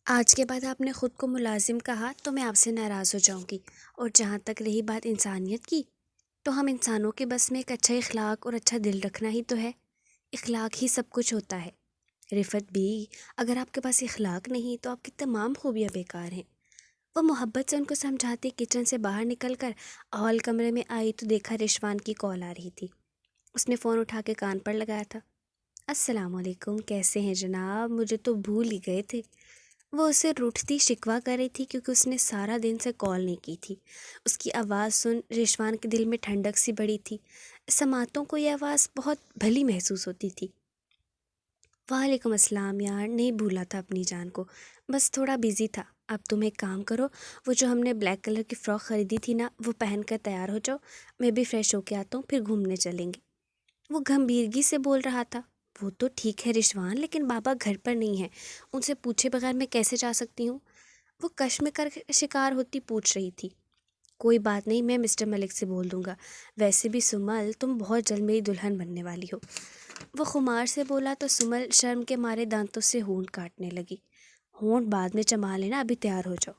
آج کے بعد آپ نے خود کو ملازم کہا تو میں آپ سے ناراض ہو جاؤں گی۔ اور جہاں تک رہی بات انسانیت کی، تو ہم انسانوں کے بس میں ایک اچھا اخلاق اور اچھا دل رکھنا ہی تو ہے۔ اخلاق ہی سب کچھ ہوتا ہے۔ رفت بھی، اگر آپ کے پاس اخلاق نہیں تو آپ کی تمام خوبیاں بیکار ہیں۔ وہ محبت سے ان کو سمجھاتے کچن سے باہر نکل کر ہال کمرے میں آئی تو دیکھا رشوان کی کال آ رہی تھی۔ اس نے فون اٹھا کے کان پر لگایا تھا۔ السلام علیکم، کیسے ہیں جناب؟ مجھے تو بھول ہی گئے تھے۔ وہ اسے روٹھتی شکوہ کر رہی تھی کیونکہ اس نے سارا دن سے کال نہیں کی تھی۔ اس کی آواز سن رشوان کے دل میں ٹھنڈک سی بڑھی تھی۔ سماعتوں کو یہ آواز بہت بھلی محسوس ہوتی تھی۔ وعلیکم السلام یار، نہیں بھولا تھا اپنی جان کو، بس تھوڑا بیزی تھا۔ اب تم ایک کام کرو، وہ جو ہم نے بلیک کلر کی فراک خریدی تھی نا، وہ پہن کر تیار ہو جاؤ، میں بھی فریش ہو کے آتا ہوں، پھر گھومنے چلیں گے۔ وہ گمبھیرگی سے بول رہا تھا۔ وہ تو ٹھیک ہے رشوان، لیکن بابا گھر پر نہیں ہے، ان سے پوچھے بغیر میں کیسے جا سکتی ہوں؟ وہ کشم کر شکار ہوتی پوچھ رہی تھی۔ کوئی بات نہیں، میں مسٹر ملک سے بول دوں گا، ویسے بھی سمل تم بہت جلد میری دلہن بننے والی ہو۔ وہ خمار سے بولا تو سمل شرم کے مارے دانتوں سے ہونٹ کاٹنے لگی۔ ہونٹ بعد میں چما لینا، ابھی تیار ہو جاؤ۔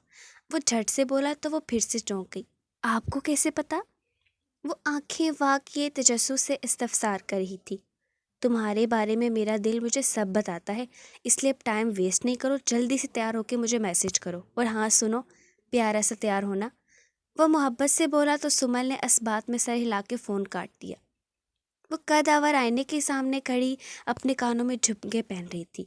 وہ جھٹ سے بولا تو وہ پھر سے چونک گئی۔ آپ کو کیسے پتا؟ وہ آنکھیں وا کیے تجسس سے استفسار کر رہی تھی۔ تمہارے بارے میں میرا دل مجھے سب بتاتا ہے، اس لیے اب ٹائم ویسٹ نہیں کرو، جلدی سے تیار ہو کے مجھے میسج کرو، اور ہاں سنو، پیارا سا تیار ہونا۔ وہ محبت سے بولا تو سمل نے اس بات میں سر ہلا کے فون کاٹ دیا۔ وہ قد آور آئینے کے سامنے کھڑی اپنے کانوں میں جھمکے پہن رہی تھی۔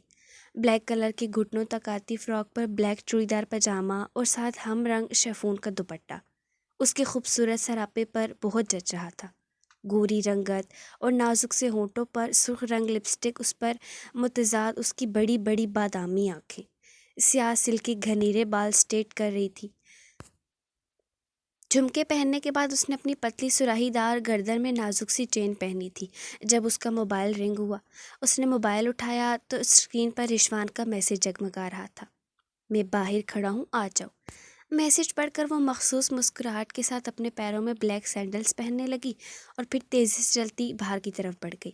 بلیک کلر کی گھٹنوں تک آتی فراک پر بلیک چوڑی دار پاجامہ اور ساتھ ہم رنگ شیفون کا دوپٹہ اس کے خوبصورت سراپے پر بہت جچ رہا تھا۔ گوری رنگت اور نازک سے ہونٹوں پر سرخ رنگ لپسٹک، اس پر متضاد اس کی بڑی بڑی بادامی آنکھیں، سیاہ سلکی گھنیرے بال سٹریٹ کر رہی تھی۔ جھمکے پہننے کے بعد اس نے اپنی پتلی سراہی دار گردن میں نازک سی چین پہنی تھی۔ جب اس کا موبائل رنگ ہوا، اس نے موبائل اٹھایا تو اسکرین پر رشوان کا میسج جگمگا رہا تھا۔ میں باہر کھڑا ہوں، آ جاؤ۔ میسج پڑھ کر وہ مخصوص مسکراہٹ کے ساتھ اپنے پیروں میں بلیک سینڈلز پہننے لگی اور پھر تیزی سے چلتی باہر کی طرف بڑھ گئی۔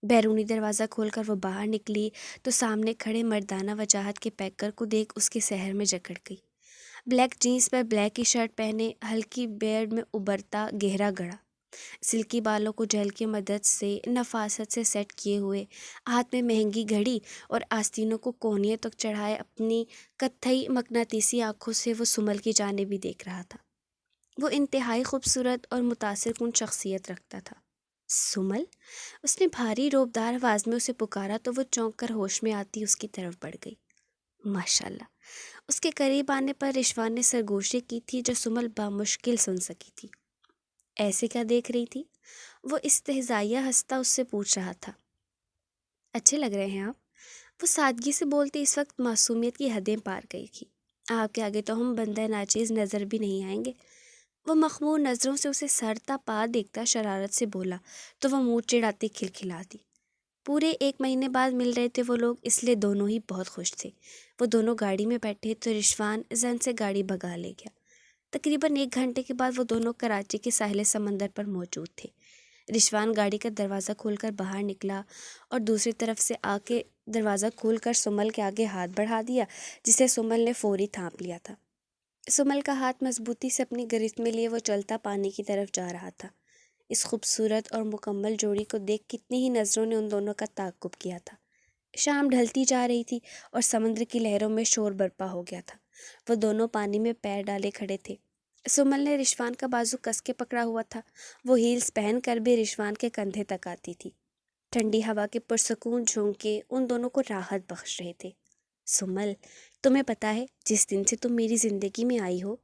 بیرونی دروازہ کھول کر وہ باہر نکلی تو سامنے کھڑے مردانہ وجاہت کے پیکر کو دیکھ اس کے سحر میں جکڑ گئی۔ بلیک جینس پر بلیک کی شرٹ پہنے، ہلکی بیئرڈ میں ابھرتا گہرا گڑا، سلکی بالوں کو جیل کی مدد سے نفاست سے سیٹ کیے ہوئے، ہاتھ میں مہنگی گھڑی اور آستینوں کو کونیوں تک چڑھائے اپنی کتھئی مقناطیسی آنکھوں سے وہ سمل کی جانب بھی دیکھ رہا تھا۔ وہ انتہائی خوبصورت اور متاثر کن شخصیت رکھتا تھا۔ سمل، اس نے بھاری روبدار آواز میں اسے پکارا تو وہ چونک کر ہوش میں آتی اس کی طرف بڑھ گئی۔ ماشاءاللہ، اس کے قریب آنے پر رشوان نے سرگوشی کی تھی جو سمل بامشکل سن سکی تھی۔ ایسے کیا دیکھ رہی تھی؟ وہ استہزائیہ ہنستا اس سے پوچھ رہا تھا۔ اچھے لگ رہے ہیں آپ۔ وہ سادگی سے بولتی اس وقت معصومیت کی حدیں پار گئی تھی۔ آپ کے آگے تو ہم بندہ ناچیز نظر بھی نہیں آئیں گے۔ وہ مخمور نظروں سے اسے سر تا پا دیکھتا شرارت سے بولا تو وہ منہ چڑھاتی کھلکھلا دی۔ پورے 1 مہینے بعد مل رہے تھے وہ لوگ، اس لیے دونوں ہی بہت خوش تھے۔ وہ دونوں گاڑی میں بیٹھے تو رشوان زن سے گاڑی بھگا لے گیا۔ تقریباً 1 گھنٹے کے بعد وہ دونوں کراچی کے ساحل سمندر پر موجود تھے۔ رشوان گاڑی کا دروازہ کھول کر باہر نکلا اور دوسری طرف سے آ کے دروازہ کھول کر سمل کے آگے ہاتھ بڑھا دیا، جسے سمل نے فوری تھانپ لیا تھا۔ سمل کا ہاتھ مضبوطی سے اپنی گرفت میں لیے وہ چلتا پانی کی طرف جا رہا تھا۔ اس خوبصورت اور مکمل جوڑی کو دیکھ کتنی ہی نظروں نے ان دونوں کا تعاقب کیا تھا۔ شام ڈھلتی جا رہی تھی اور سمندر کی لہروں میں شور برپا ہو گیا تھا۔ وہ دونوں پانی میں پیر ڈالے کھڑے تھے۔ سمل نے رشوان کا بازو کس کے پکڑا ہوا تھا۔ وہ ہیلز پہن کر بھی رشوان کے کندھے تک آتی تھی۔ ٹھنڈی ہوا کے پرسکون جھونکے ان دونوں کو راحت بخش رہے تھے۔ سمل، تمہیں پتہ ہے، جس دن سے تم میری زندگی میں آئی ہو،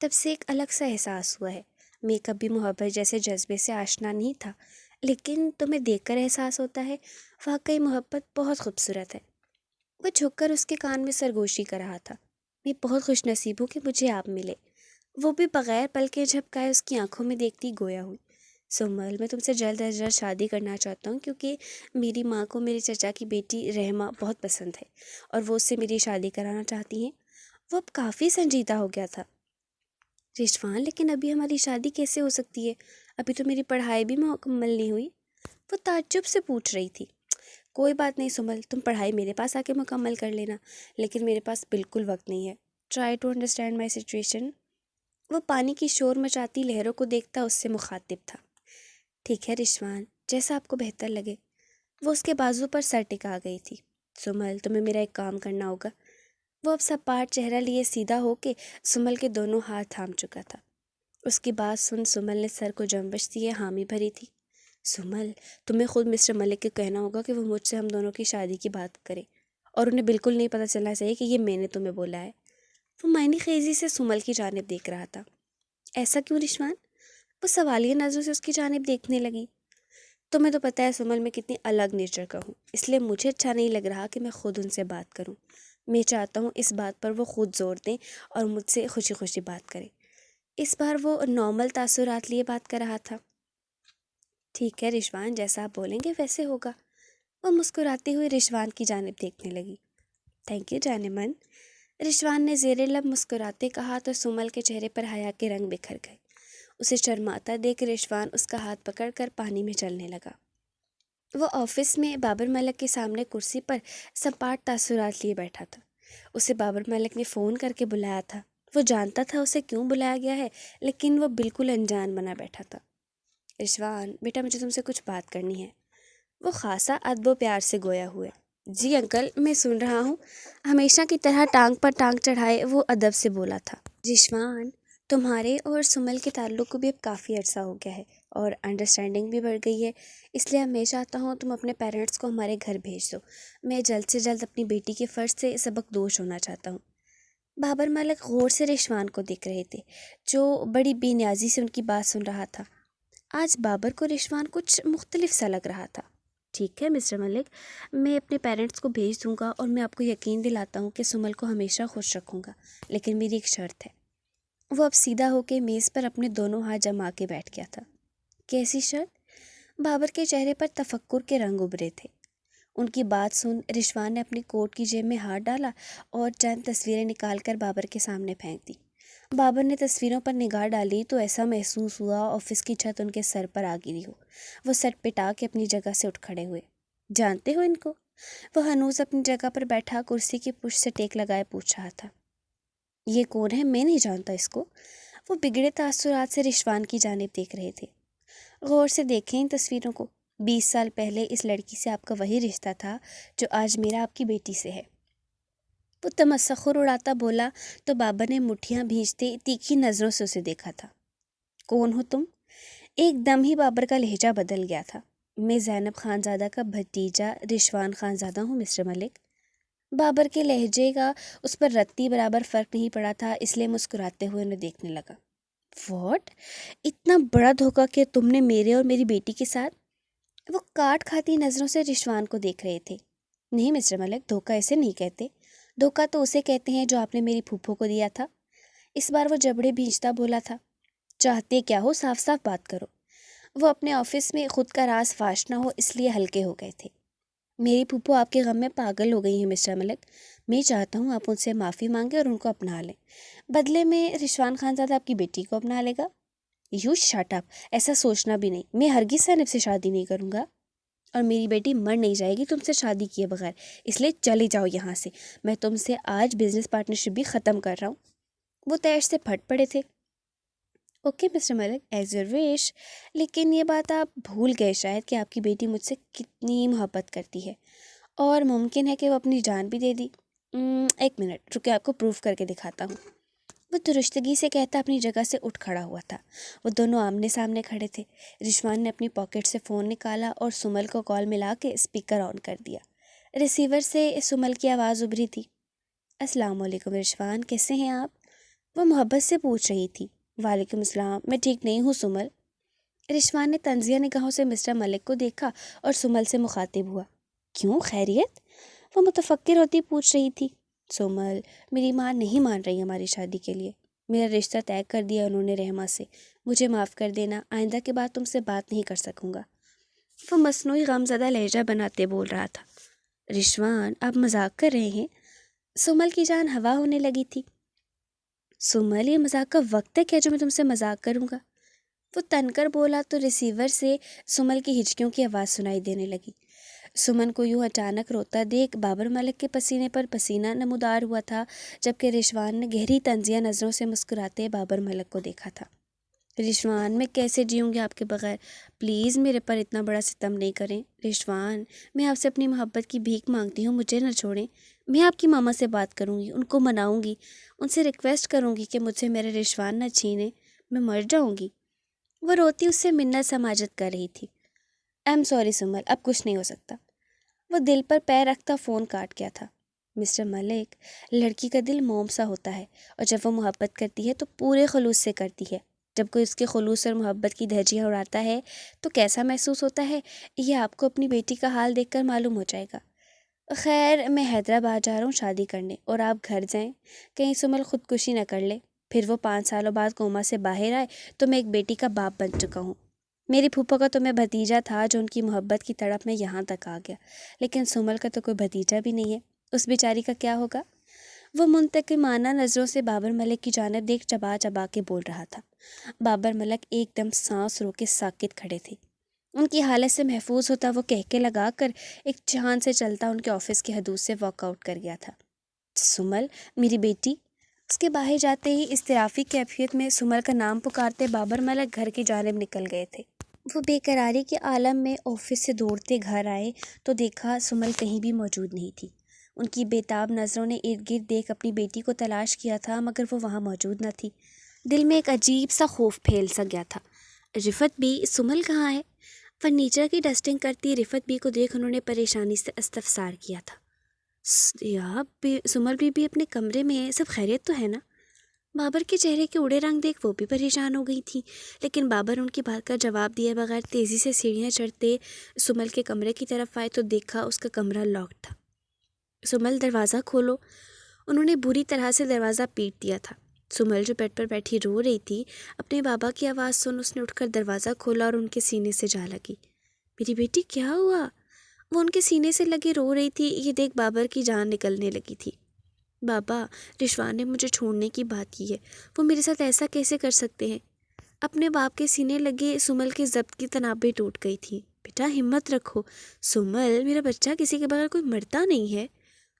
تب سے ایک الگ سا احساس ہوا ہے۔ میں کبھی محبت جیسے جذبے سے آشنا نہیں تھا، لیکن تمہیں دیکھ کر احساس ہوتا ہے واقعی محبت بہت خوبصورت ہے۔ وہ جھک کر اس کے کان میں سرگوشی کر رہا تھا۔ میں بہت خوش نصیب ہوں کہ مجھے آپ ملے۔ وہ بھی بغیر پلکیں جھپکائے اس کی آنکھوں میں دیکھتی گویا ہوئی۔ سمل، میں تم سے جلد از جلد شادی کرنا چاہتا ہوں کیونکہ میری ماں کو میرے چچا کی بیٹی رحمہ بہت پسند ہے اور وہ اس سے میری شادی کرانا چاہتی ہیں۔ وہ اب کافی سنجیدہ ہو گیا تھا۔ رشوان، لیکن ابھی ہماری شادی کیسے ہو سکتی ہے؟ ابھی تو میری پڑھائی بھی مکمل نہیں ہوئی۔ وہ تعجب سے پوچھ رہی تھی۔ کوئی بات نہیں سمل، تم پڑھائی میرے پاس آ کے مکمل کر لینا، لیکن میرے پاس بالکل وقت نہیں ہے. Try to understand my situation. وہ پانی کی شور مچاتی لہروں کو دیکھتا اس سے مخاطب تھا. ٹھیک ہے رشوان، جیسا آپ کو بہتر لگے. وہ اس کے بازو پر سر ٹکا گئی تھی. سمل، تمہیں میرا ایک کام کرنا ہوگا. وہ اب سپاٹ چہرہ لیے سیدھا ہو کے سمل کے دونوں ہاتھ تھام چکا تھا. اس کی بات سن سمل نے سر کو جنبش دیے حامی بھری تھی. سمل، تمہیں خود مسٹر ملک کے کہنا ہوگا کہ وہ مجھ سے ہم دونوں کی شادی کی بات کرے، اور انہیں بالکل نہیں پتہ چلنا چاہیے کہ یہ میں نے تمہیں بولا ہے. وہ معنی خیزی سے سمل کی جانب دیکھ رہا تھا. ایسا کیوں رشوان؟ وہ سوالیہ نظروں سے اس کی جانب دیکھنے لگی. تمہیں تو پتہ ہے سمل میں کتنی الگ نیچر کا ہوں، اس لیے مجھے اچھا نہیں لگ رہا کہ میں خود ان سے بات کروں. میں چاہتا ہوں اس بات پر وہ خود زور دیں اور مجھ سے خوشی خوشی بات کریں. اس بار وہ نارمل تاثرات لیے بات کر رہا تھا. ٹھیک ہے رشوان، جیسا آپ بولیں گے ویسے ہوگا. وہ مسکراتی ہوئی رشوان کی جانب دیکھنے لگی. تھینک یو جانے من. رشوان نے زیر لب مسکراتے کہا تو سمل کے چہرے پر حیا کے رنگ بکھر گئے. اسے شرماتا دیکھ رشوان اس کا ہاتھ پکڑ کر پانی میں چلنے لگا. وہ آفس میں بابر ملک کے سامنے کرسی پر سپاٹ تاثرات لیے بیٹھا تھا. اسے بابر ملک نے فون کر کے بلایا تھا. وہ جانتا تھا اسے کیوں بلایا گیا ہے، لیکن وہ بالکل انجان بنا بیٹھا تھا. رشوان بیٹا، مجھے تم سے کچھ بات کرنی ہے. وہ خاصا ادب و پیار سے گویا ہوئے. جی انکل، میں سن رہا ہوں. ہمیشہ کی طرح ٹانگ پر ٹانگ چڑھائے وہ ادب سے بولا تھا. رشوان، تمہارے اور سمل کے تعلق کو بھی اب کافی عرصہ ہو گیا ہے اور انڈرسٹینڈنگ بھی بڑھ گئی ہے، اس لیے اب میں چاہتا ہوں تم اپنے پیرنٹس کو ہمارے گھر بھیج دو. میں جلد سے جلد اپنی بیٹی کے فرض سے سبق دوش ہونا چاہتا ہوں. بابر ملک غور سے رشوان کو دیکھ رہے تھے، جو بڑی بے نیازی سے ان کی بات سن رہا تھا. آج بابر کو رشوان کچھ مختلف سا لگ رہا تھا. ٹھیک ہے مسٹر ملک، میں اپنے پیرنٹس کو بھیج دوں گا اور میں آپ کو یقین دلاتا ہوں کہ سمل کو ہمیشہ خوش رکھوں گا، لیکن میری ایک شرط ہے. وہ اب سیدھا ہو کے میز پر اپنے دونوں ہاتھ جما کے بیٹھ گیا تھا. کیسی شرط؟ بابر کے چہرے پر تفکر کے رنگ ابھرے تھے. ان کی بات سن رشوان نے اپنی کوٹ کی جیب میں ہاتھ ڈالا اور چند تصویریں نکال کر بابر کے سامنے پھینک دی. بابر نے تصویروں پر نگاہ ڈالی تو ایسا محسوس ہوا آفس کی چھت ان کے سر پر آ گری ہو. وہ سٹ پٹا کے اپنی جگہ سے اٹھ کھڑے ہوئے. جانتے ہو ان کو؟ وہ ہنوز اپنی جگہ پر بیٹھا کرسی کی پشت سے ٹیک لگائے پوچھ رہا تھا. یہ کون ہے؟ میں نہیں جانتا اس کو. وہ بگڑے تاثرات سے رشوان کی جانب دیکھ رہے تھے. غور سے دیکھیں ان تصویروں کو. 20 سال پہلے اس لڑکی سے آپ کا وہی رشتہ تھا جو آج میرا آپ کی بیٹی سے ہے. وہ تمسخر اڑاتا بولا تو بابا نے مٹھیاں بھینچتے تیکھی نظروں سے اسے دیکھا تھا. کون ہو تم؟ ایک دم ہی بابر کا لہجہ بدل گیا تھا. میں زینب خانزادہ کا بھتیجا رشوان خانزادہ ہوں مسٹر ملک. بابر کے لہجے کا اس پر رتی برابر فرق نہیں پڑا تھا، اس لیے مسکراتے ہوئے انہیں دیکھنے لگا. واٹ؟ اتنا بڑا دھوکہ کہ تم نے میرے اور میری بیٹی کے ساتھ؟ وہ کاٹ کھاتی نظروں سے رشوان کو دیکھ رہے تھے. نہیں مسٹر ملک، دھوکہ اسے نہیں کہتے. دھوکہ تو اسے کہتے ہیں جو آپ نے میری پھوپھو کو دیا تھا. اس بار وہ جبڑے بھینچتا بولا تھا. چاہتے کیا ہو؟ صاف صاف بات کرو. وہ اپنے آفس میں خود کا راز فاش نہ ہو اس لیے ہلکے ہو گئے تھے. میری پھوپھو آپ کے غم میں پاگل ہو گئی ہیں مسٹر ملک. میں چاہتا ہوں آپ ان سے معافی مانگیں اور ان کو اپنا لیں. بدلے میں رشوان خانزادہ آپ کی بیٹی کو اپنا لے گا. You shut up. ایسا سوچنا بھی نہیں. میں ہرگز زینب سے شادی نہیں کروں گا اور میری بیٹی مر نہیں جائے گی تم سے شادی کیے بغیر، اس لیے چلے جاؤ یہاں سے. میں تم سے آج بزنس پارٹنرشپ بھی ختم کر رہا ہوں. وہ تیش سے پھٹ پڑے تھے. Okay mister Malik, as your wish. لیکن یہ بات آپ بھول گئے شاید کہ آپ کی بیٹی مجھ سے کتنی محبت کرتی ہے، اور ممکن ہے کہ وہ اپنی جان بھی دے دی. ایک منٹ رکے، آپ کو پروف کر کے دکھاتا ہوں. وہ درستگی سے کہتا اپنی جگہ سے اٹھ کھڑا ہوا تھا. وہ دونوں آمنے سامنے کھڑے تھے. رشوان نے اپنی پاکٹ سے فون نکالا اور سمل کو کال ملا کے اسپیکر آن کر دیا. ریسیور سے سمل کی آواز ابھری تھی. السلام علیکم رشوان، کیسے ہیں آپ؟ وہ محبت سے پوچھ رہی تھی. وعلیکم السلام، میں ٹھیک نہیں ہوں سمل. رشوان نے طنزیہ نگاہوں سے مسٹر ملک کو دیکھا اور سمل سے مخاطب ہوا. کیوں، خیریت؟ وہ متفکر ہوتی پوچھ رہی تھی. سمل، میری ماں نہیں مان رہی ہماری شادی کے لیے. میرا رشتہ طے کر دیا انہوں نے رحمہ سے. مجھے معاف کر دینا، آئندہ کے بعد تم سے بات نہیں کر سکوں گا. وہ مصنوعی غمزدہ لہجہ بناتے بول رہا تھا. رشوان، آپ مذاق کر رہے ہیں؟ سمل کی جان ہوا ہونے لگی تھی. سمل، یہ مذاق کا وقت ہے کیا جو میں تم سے مذاق کروں گا؟ وہ تن کر بولا تو ریسیور سے سمل کی ہچکیوں کی آواز سنائی دینے لگی. سمن کو یوں اچانک روتا دیکھ بابر ملک کے پسینے پر پسینہ نمودار ہوا تھا، جبکہ رشوان نے گہری طنزیہ نظروں سے مسکراتے بابر ملک کو دیکھا تھا۔ رشوان، میں کیسے جیوں گی آپ کے بغیر؟ پلیز میرے پر اتنا بڑا ستم نہیں کریں۔ رشوان، میں آپ سے اپنی محبت کی بھیک مانگتی ہوں، مجھے نہ چھوڑیں۔ میں آپ کی ماما سے بات کروں گی، ان کو مناؤں گی، ان سے ریکویسٹ کروں گی کہ مجھ سے میرے رشوان نہ چھینیں، میں مر جاؤں گی۔ وہ روتی اس سے منت سماجت کر رہی تھی۔ آئی ایم سوری سمل، اب کچھ نہیں ہو سکتا۔ وہ دل پر پیر رکھتا فون کاٹ گیا تھا۔ مسٹر ملک، لڑکی کا دل موم سا ہوتا ہے، اور جب وہ محبت کرتی ہے تو پورے خلوص سے کرتی ہے۔ جب کوئی اس کے خلوص اور محبت کی دھجیاں اڑاتا ہے تو کیسا محسوس ہوتا ہے، یہ آپ کو اپنی بیٹی کا حال دیکھ کر معلوم ہو جائے گا۔ خیر، میں حیدرآباد جا رہا ہوں شادی کرنے، اور آپ گھر جائیں، کہیں سمل خودکشی نہ کر لے۔ پھر وہ 5 سالوں بعد کوما سے باہر آئے تو میں ایک بیٹی کا باپ بن چکا ہوں۔ میری پھوپھا کا تو میں بھتیجا تھا جو ان کی محبت کی تڑپ میں یہاں تک آ گیا، لیکن سمل کا تو کوئی بھتیجا بھی نہیں ہے، اس بیچاری کا کیا ہوگا؟ وہ منتقمانہ نظروں سے بابر ملک کی جانب دیکھ چبا چبا کے بول رہا تھا۔ بابر ملک ایک دم سانس رو کے ساکت کھڑے تھے۔ ان کی حالت سے محفوظ ہوتا وہ کہکے لگا کر ایک چاند سے چلتا ان کے آفس کی حدود سے واک آؤٹ کر گیا تھا۔ سمل، میری بیٹی۔ اس کے باہر جاتے ہی اضطرافی کیفیت میں سمل کا نام پکارتے بابر ملک گھر کی جانب نکل گئے تھے۔ وہ بے قراری کے عالم میں آفس سے دوڑتے گھر آئے تو دیکھا سمل کہیں بھی موجود نہیں تھی۔ ان کی بےتاب نظروں نے ارد گرد دیکھ اپنی بیٹی کو تلاش کیا تھا، مگر وہ وہاں موجود نہ تھی۔ دل میں ایک عجیب سا خوف پھیل سا گیا تھا۔ رفت بی، سمل کہاں ہے؟ فرنیچر کی ڈسٹنگ کرتی رفت بی کو دیکھ انہوں نے پریشانی سے استفسار کیا تھا۔ سمل بی بھی اپنے کمرے میں ہے، سب خیریت تو ہے نا؟ بابر کے چہرے کے اڑے رنگ دیکھ وہ بھی پریشان ہو گئی تھی، لیکن بابر ان کی بات کا جواب دیے بغیر تیزی سے سیڑھیاں چڑھتے سمل کے کمرے کی طرف آئے تو دیکھا اس کا کمرہ لاک تھا۔ سمل، دروازہ کھولو۔ انہوں نے بری طرح سے دروازہ پیٹ دیا تھا۔ سمل جو بیڈ پر بیٹھی رو رہی تھی، اپنے بابا کی آواز سن اس نے اٹھ کر دروازہ کھولا اور ان کے سینے سے جا لگی۔ میری بیٹی، کیا ہوا؟ وہ ان کے سینے سے لگے رو رہی تھی، یہ دیکھ بابر کی جان نکلنے لگی تھی۔ بابا، رشوان نے مجھے چھوڑنے کی بات کی ہے، وہ میرے ساتھ ایسا کیسے کر سکتے ہیں؟ اپنے باپ کے سینے لگے سمل کے ضبط کی تنابیں ٹوٹ گئی تھیں۔ بیٹا ہمت رکھو، سمل میرا بچہ کسی کے بغیر کوئی مرتا نہیں ہے۔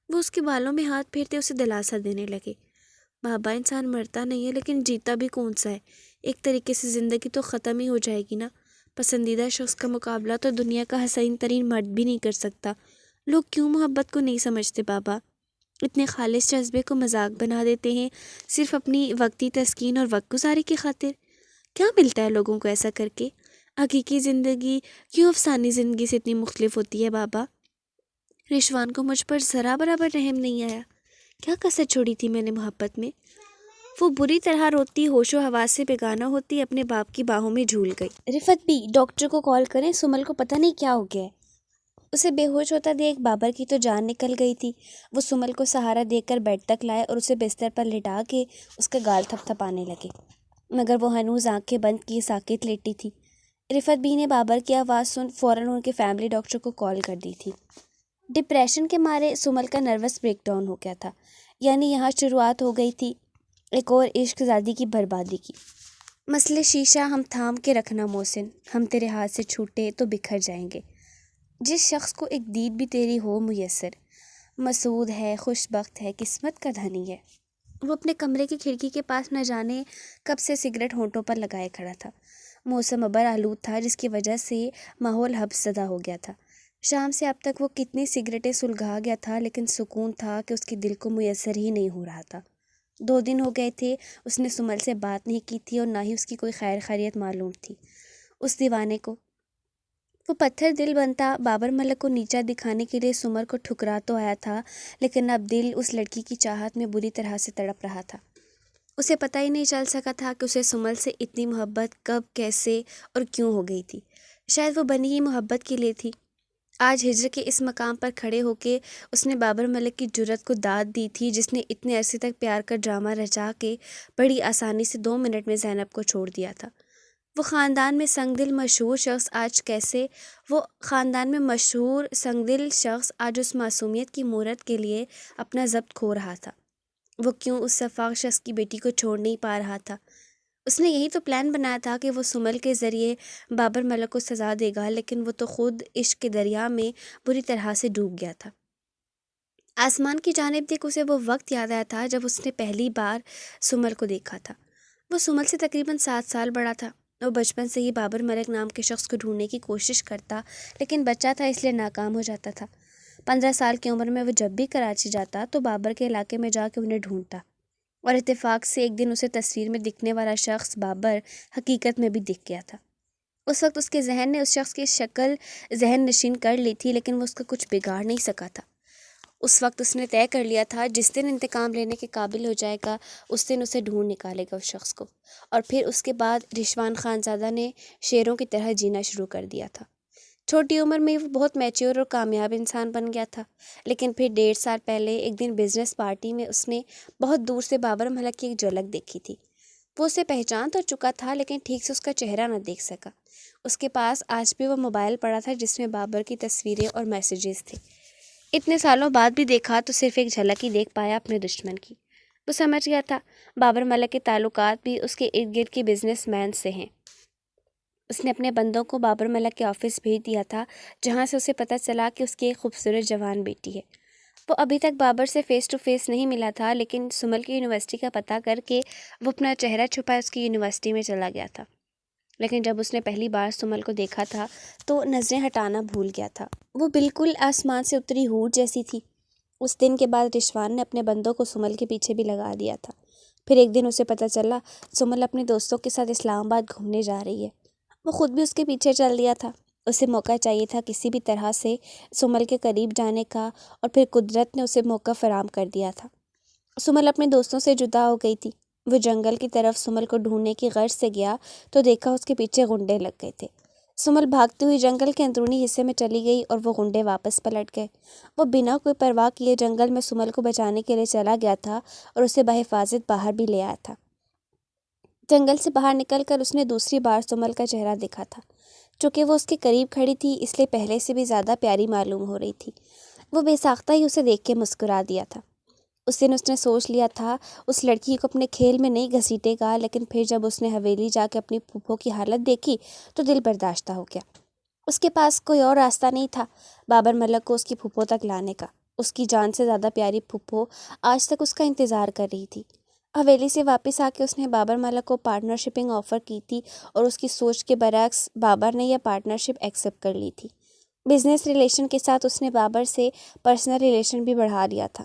وہ اس کے بالوں میں ہاتھ پھیرتے اسے دلاسا دینے لگے۔ بابا، انسان مرتا نہیں ہے لیکن جیتا بھی کون سا ہے؟ ایک طریقے سے زندگی تو ختم ہی ہو جائے گی نا۔ پسندیدہ شخص کا مقابلہ تو دنیا کا حسین ترین مرد بھی نہیں کر سکتا۔ لوگ کیوں محبت کو نہیں سمجھتے بابا؟ اتنے خالص جذبے کو مذاق بنا دیتے ہیں صرف اپنی وقتی تسکین اور وقت گزاری کی خاطر۔ کیا ملتا ہے لوگوں کو ایسا کر کے؟ حقیقی زندگی کیوں افسانی زندگی سے اتنی مختلف ہوتی ہے بابا؟ رشوان کو مجھ پر ذرا برابر رحم نہیں آیا۔ کیا کسر چھوڑی تھی میں نے محبت میں؟ وہ بری طرح روتی ہوش و حواس سے بیگانہ ہوتی اپنے باپ کی باہوں میں جھول گئی۔ رفت بھی، ڈاکٹر کو کال کریں، سمل کو پتہ نہیں کیا ہو گیا ہے۔ اسے بے ہوش ہوتا دیکھ بابر کی تو جان نکل گئی تھی۔ وہ سمل کو سہارا دے کر بیڈ تک لائے اور اسے بستر پر لٹا کے اس کا گال تھپ تھپانے لگے، مگر وہ ہنوز آنکھیں بند کیے ساکت لیٹی تھی۔ رفت بھی نے بابر کی آواز سن فوراً ان کے فیملی ڈاکٹر کو کال کر دی تھی۔ ڈپریشن کے مارے سمل کا نروس بریک ڈاؤن ہو گیا تھا، یعنی یہاں شروعات ہو گئی تھی ایک اور عشق زادی کی بربادی کی۔ مسئلے شیشہ ہم تھام کے رکھنا محسن، ہم تیرے ہاتھ سے چھوٹے تو بکھر جائیں گے۔ جس شخص کو ایک دید بھی تیری ہو میسر، مسعود ہے، خوش بخت ہے، قسمت کا دھنی ہے۔ وہ اپنے کمرے کی کھڑکی کے پاس نہ جانے کب سے سگریٹ ہونٹوں پر لگائے کھڑا تھا۔ موسم ابر آلود تھا جس کی وجہ سے ماحول حبس زدہ ہو گیا تھا۔ شام سے اب تک وہ کتنی سگریٹیں سلگھا گیا تھا، لیکن سکون تھا کہ اس کے دل کو میسر ہی نہیں ہو رہا تھا۔ 2 دن ہو گئے تھے اس نے سمل سے بات نہیں کی تھی اور نہ ہی اس کی کوئی خیر خیریت معلوم تھی۔ اس دیوانے کو وہ پتھر دل بنتا بابر ملک کو نیچا دکھانے کے لیے سمر کو ٹھکرا تو آیا تھا، لیکن اب دل اس لڑکی کی چاہت میں بری طرح سے تڑپ رہا تھا۔ اسے پتہ ہی نہیں چل سکا تھا کہ اسے سمل سے اتنی محبت کب، کیسے اور کیوں ہو گئی تھی۔ شاید وہ بنی ہی محبت کے لیے تھی۔ آج ہجر کے اس مقام پر کھڑے ہو کے اس نے بابر ملک کی جرأت کو داد دی تھی جس نے اتنے عرصے تک پیار کا ڈرامہ رچا کے بڑی آسانی سے 2 منٹ میں زینب کو چھوڑ دیا تھا۔ وہ خاندان میں سنگ دل مشہور شخص آج اس معصومیت کی مہرت کے لیے اپنا ضبط کھو رہا تھا۔ وہ کیوں اس شفاق شخص کی بیٹی کو چھوڑ نہیں پا رہا تھا؟ اس نے یہی تو پلان بنایا تھا کہ وہ سمل کے ذریعے بابر ملک کو سزا دے گا، لیکن وہ تو خود عشق کے دریا میں بری طرح سے ڈوب گیا تھا۔ آسمان کی جانب دیکھ اسے وہ وقت یاد آیا تھا جب اس نے پہلی بار سمل کو دیکھا تھا۔ وہ سمل سے تقریباً 7 سال بڑا تھا۔ وہ بچپن سے ہی بابر ملک نام کے شخص کو ڈھونڈنے کی کوشش کرتا، لیکن بچہ تھا اس لیے ناکام ہو جاتا تھا۔ 15 سال کی عمر میں وہ جب بھی کراچی جاتا تو بابر کے علاقے میں جا کے انہیں ڈھونڈتا، اور اتفاق سے ایک دن اسے تصویر میں دکھنے والا شخص بابر حقیقت میں بھی دکھ گیا تھا۔ اس وقت اس کے ذہن نے اس شخص کی شکل ذہن نشین کر لی تھی، لیکن وہ اس کا کچھ بگاڑ نہیں سکا تھا۔ اس وقت اس نے طے کر لیا تھا جس دن انتقام لینے کے قابل ہو جائے گا اس دن اسے ڈھونڈ نکالے گا اس شخص کو، اور پھر اس کے بعد رشوان خانزادہ نے شیروں کی طرح جینا شروع کر دیا تھا۔ چھوٹی عمر میں وہ بہت میچور اور کامیاب انسان بن گیا تھا، لیکن پھر 1.5 سال پہلے ایک دن بزنس پارٹی میں اس نے بہت دور سے بابر ملک کی ایک جھلک دیکھی تھی۔ وہ اسے پہچان تو چکا تھا، لیکن ٹھیک سے اس کا چہرہ نہ دیکھ سکا۔ اس کے پاس آج بھی وہ موبائل پڑا تھا جس میں بابر کی تصویریں اور میسیجز تھے۔ اتنے سالوں بعد بھی دیکھا تو صرف ایک جھلک ہی دیکھ پایا اپنے دشمن کی۔ وہ سمجھ گیا تھا بابر ملک کے تعلقات بھی اس کے ارد گرد کے بزنس مین سے ہیں۔ اس نے اپنے بندوں کو بابر ملک کے آفس بھیج دیا تھا، جہاں سے اسے پتہ چلا کہ اس کی ایک خوبصورت جوان بیٹی ہے۔ وہ ابھی تک بابر سے فیس ٹو فیس نہیں ملا تھا، لیکن سمل کی یونیورسٹی کا پتہ کر کے وہ اپنا چہرہ چھپائے اس کی یونیورسٹی میں چلا گیا تھا۔ لیکن جب اس نے پہلی بار سمل کو دیکھا تھا تو نظریں ہٹانا بھول گیا تھا۔ وہ بالکل آسمان سے اتری حور جیسی تھی۔ اس دن کے بعد رشوان نے اپنے بندوں کو سمل کے پیچھے بھی لگا دیا تھا۔ پھر ایک دن اسے پتہ چلا سمل اپنے دوستوں کے ساتھ اسلام آباد گھومنے جا رہی ہے۔ وہ خود بھی اس کے پیچھے چل دیا تھا۔ اسے موقع چاہیے تھا کسی بھی طرح سے سمل کے قریب جانے کا، اور پھر قدرت نے اسے موقع فراہم کر دیا تھا۔ سمل اپنے دوستوں سے جدا ہو گئی تھی۔ وہ جنگل کی طرف سمل کو ڈھونڈنے کی غرض سے گیا تو دیکھا اس کے پیچھے غنڈے لگ گئے تھے۔ سمل بھاگتی ہوئی جنگل کے اندرونی حصے میں چلی گئی اور وہ غنڈے واپس پلٹ گئے۔ وہ بنا کوئی پرواہ کیے جنگل میں سمل کو بچانے کے لیے چلا گیا تھا اور اسے بحفاظت باہر بھی لے آیا تھا۔ جنگل سے باہر نکل کر اس نے دوسری بار سمل کا چہرہ دیکھا تھا۔ چونکہ وہ اس کے قریب کھڑی تھی اس لیے پہلے سے بھی زیادہ پیاری معلوم ہو رہی تھی۔ وہ بے ساختہ ہی اسے دیکھ کے مسکرا دیا تھا۔ اس دن اس نے سوچ لیا تھا اس لڑکی کو اپنے کھیل میں نہیں گھسیٹے گا، لیکن پھر جب اس نے حویلی جا کے اپنی پھوپھو کی حالت دیکھی تو دل برداشتہ ہو گیا۔ اس کے پاس کوئی اور راستہ نہیں تھا بابر ملک کو اس کی پھوپھو تک لانے کا۔ اس کی جان سے زیادہ پیاری پھوپھو آج تک اس کا انتظار کر رہی تھی۔ حویلی سے واپس آ کے اس نے بابر ملک کو پارٹنرشپنگ آفر کی تھی، اور اس کی سوچ کے برعکس بابر نے یہ پارٹنرشپ ایکسیپٹ کر لی تھی۔ بزنس ریلیشن کے ساتھ اس نے بابر سے پرسنل ریلیشن بھی بڑھا لیا تھا،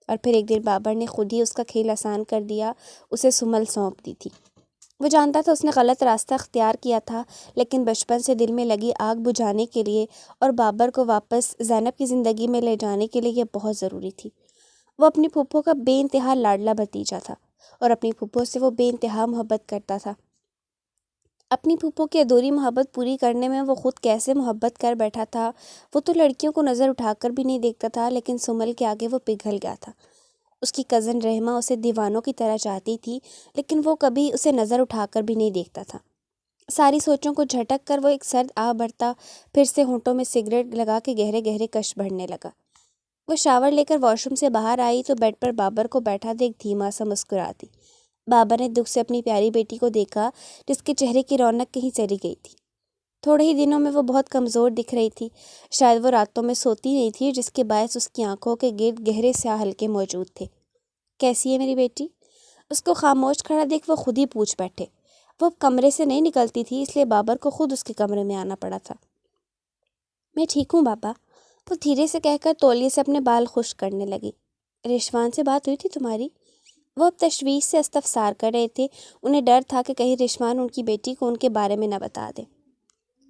اور پھر ایک دن بابر نے خود ہی اس کا کھیل آسان کر دیا، اسے سمل سونپ دی تھی۔ وہ جانتا تھا اس نے غلط راستہ اختیار کیا تھا، لیکن بچپن سے دل میں لگی آگ بجھانے کے لیے اور بابر کو واپس زینب کی زندگی میں لے جانے کے لیے یہ بہت ضروری تھی۔ وہ اپنی پھوپھو کا بے انتہا لاڈلا بھتیجا تھا، اور اپنی پھوپھو سے وہ بے انتہا محبت کرتا تھا۔ اپنی پھوپھو کی ادھوری محبت پوری کرنے میں وہ خود کیسے محبت کر بیٹھا تھا۔ وہ تو لڑکیوں کو نظر اٹھا کر بھی نہیں دیکھتا تھا، لیکن سمل کے آگے وہ پگھل گیا تھا۔ اس کی کزن رحمہ اسے دیوانوں کی طرح چاہتی تھی، لیکن وہ کبھی اسے نظر اٹھا کر بھی نہیں دیکھتا تھا۔ ساری سوچوں کو جھٹک کر وہ ایک سرد آہ بھرتا، پھر سے ہونٹوں میں سگریٹ لگا کے گہرے گہرے کش بھرنے لگا۔ وہ شاور لے کر واش روم سے باہر آئی تو بیڈ پر بابر کو بیٹھا دیکھ دھیما سا مسکرا دی۔ بابر نے دکھ سے اپنی پیاری بیٹی کو دیکھا جس کے چہرے کی رونق کہیں چلی گئی تھی۔ تھوڑے ہی دنوں میں وہ بہت کمزور دکھ رہی تھی، شاید وہ راتوں میں سوتی نہیں تھی، جس کے باعث اس کی آنکھوں کے گرد گہرے سیاہ حلقے موجود تھے۔ کیسی ہے میری بیٹی؟ اس کو خاموش کھڑا دیکھ وہ خود ہی پوچھ بیٹھے۔ وہ کمرے سے نہیں نکلتی تھی، اس لیے بابر کو خود اس کے کمرے میں آنا پڑا تھا۔ میں ٹھیک ہوں بابا، وہ دھیرے سے کہہ کر تولیے سے اپنے بال خشک کرنے لگی۔ رشوان سے بات ہوئی تھی تمہاری؟ وہ اب تشویش سے استفسار کر رہے تھے۔ انہیں ڈر تھا کہ کہیں رشوان ان کی بیٹی کو ان کے بارے میں نہ بتا دے۔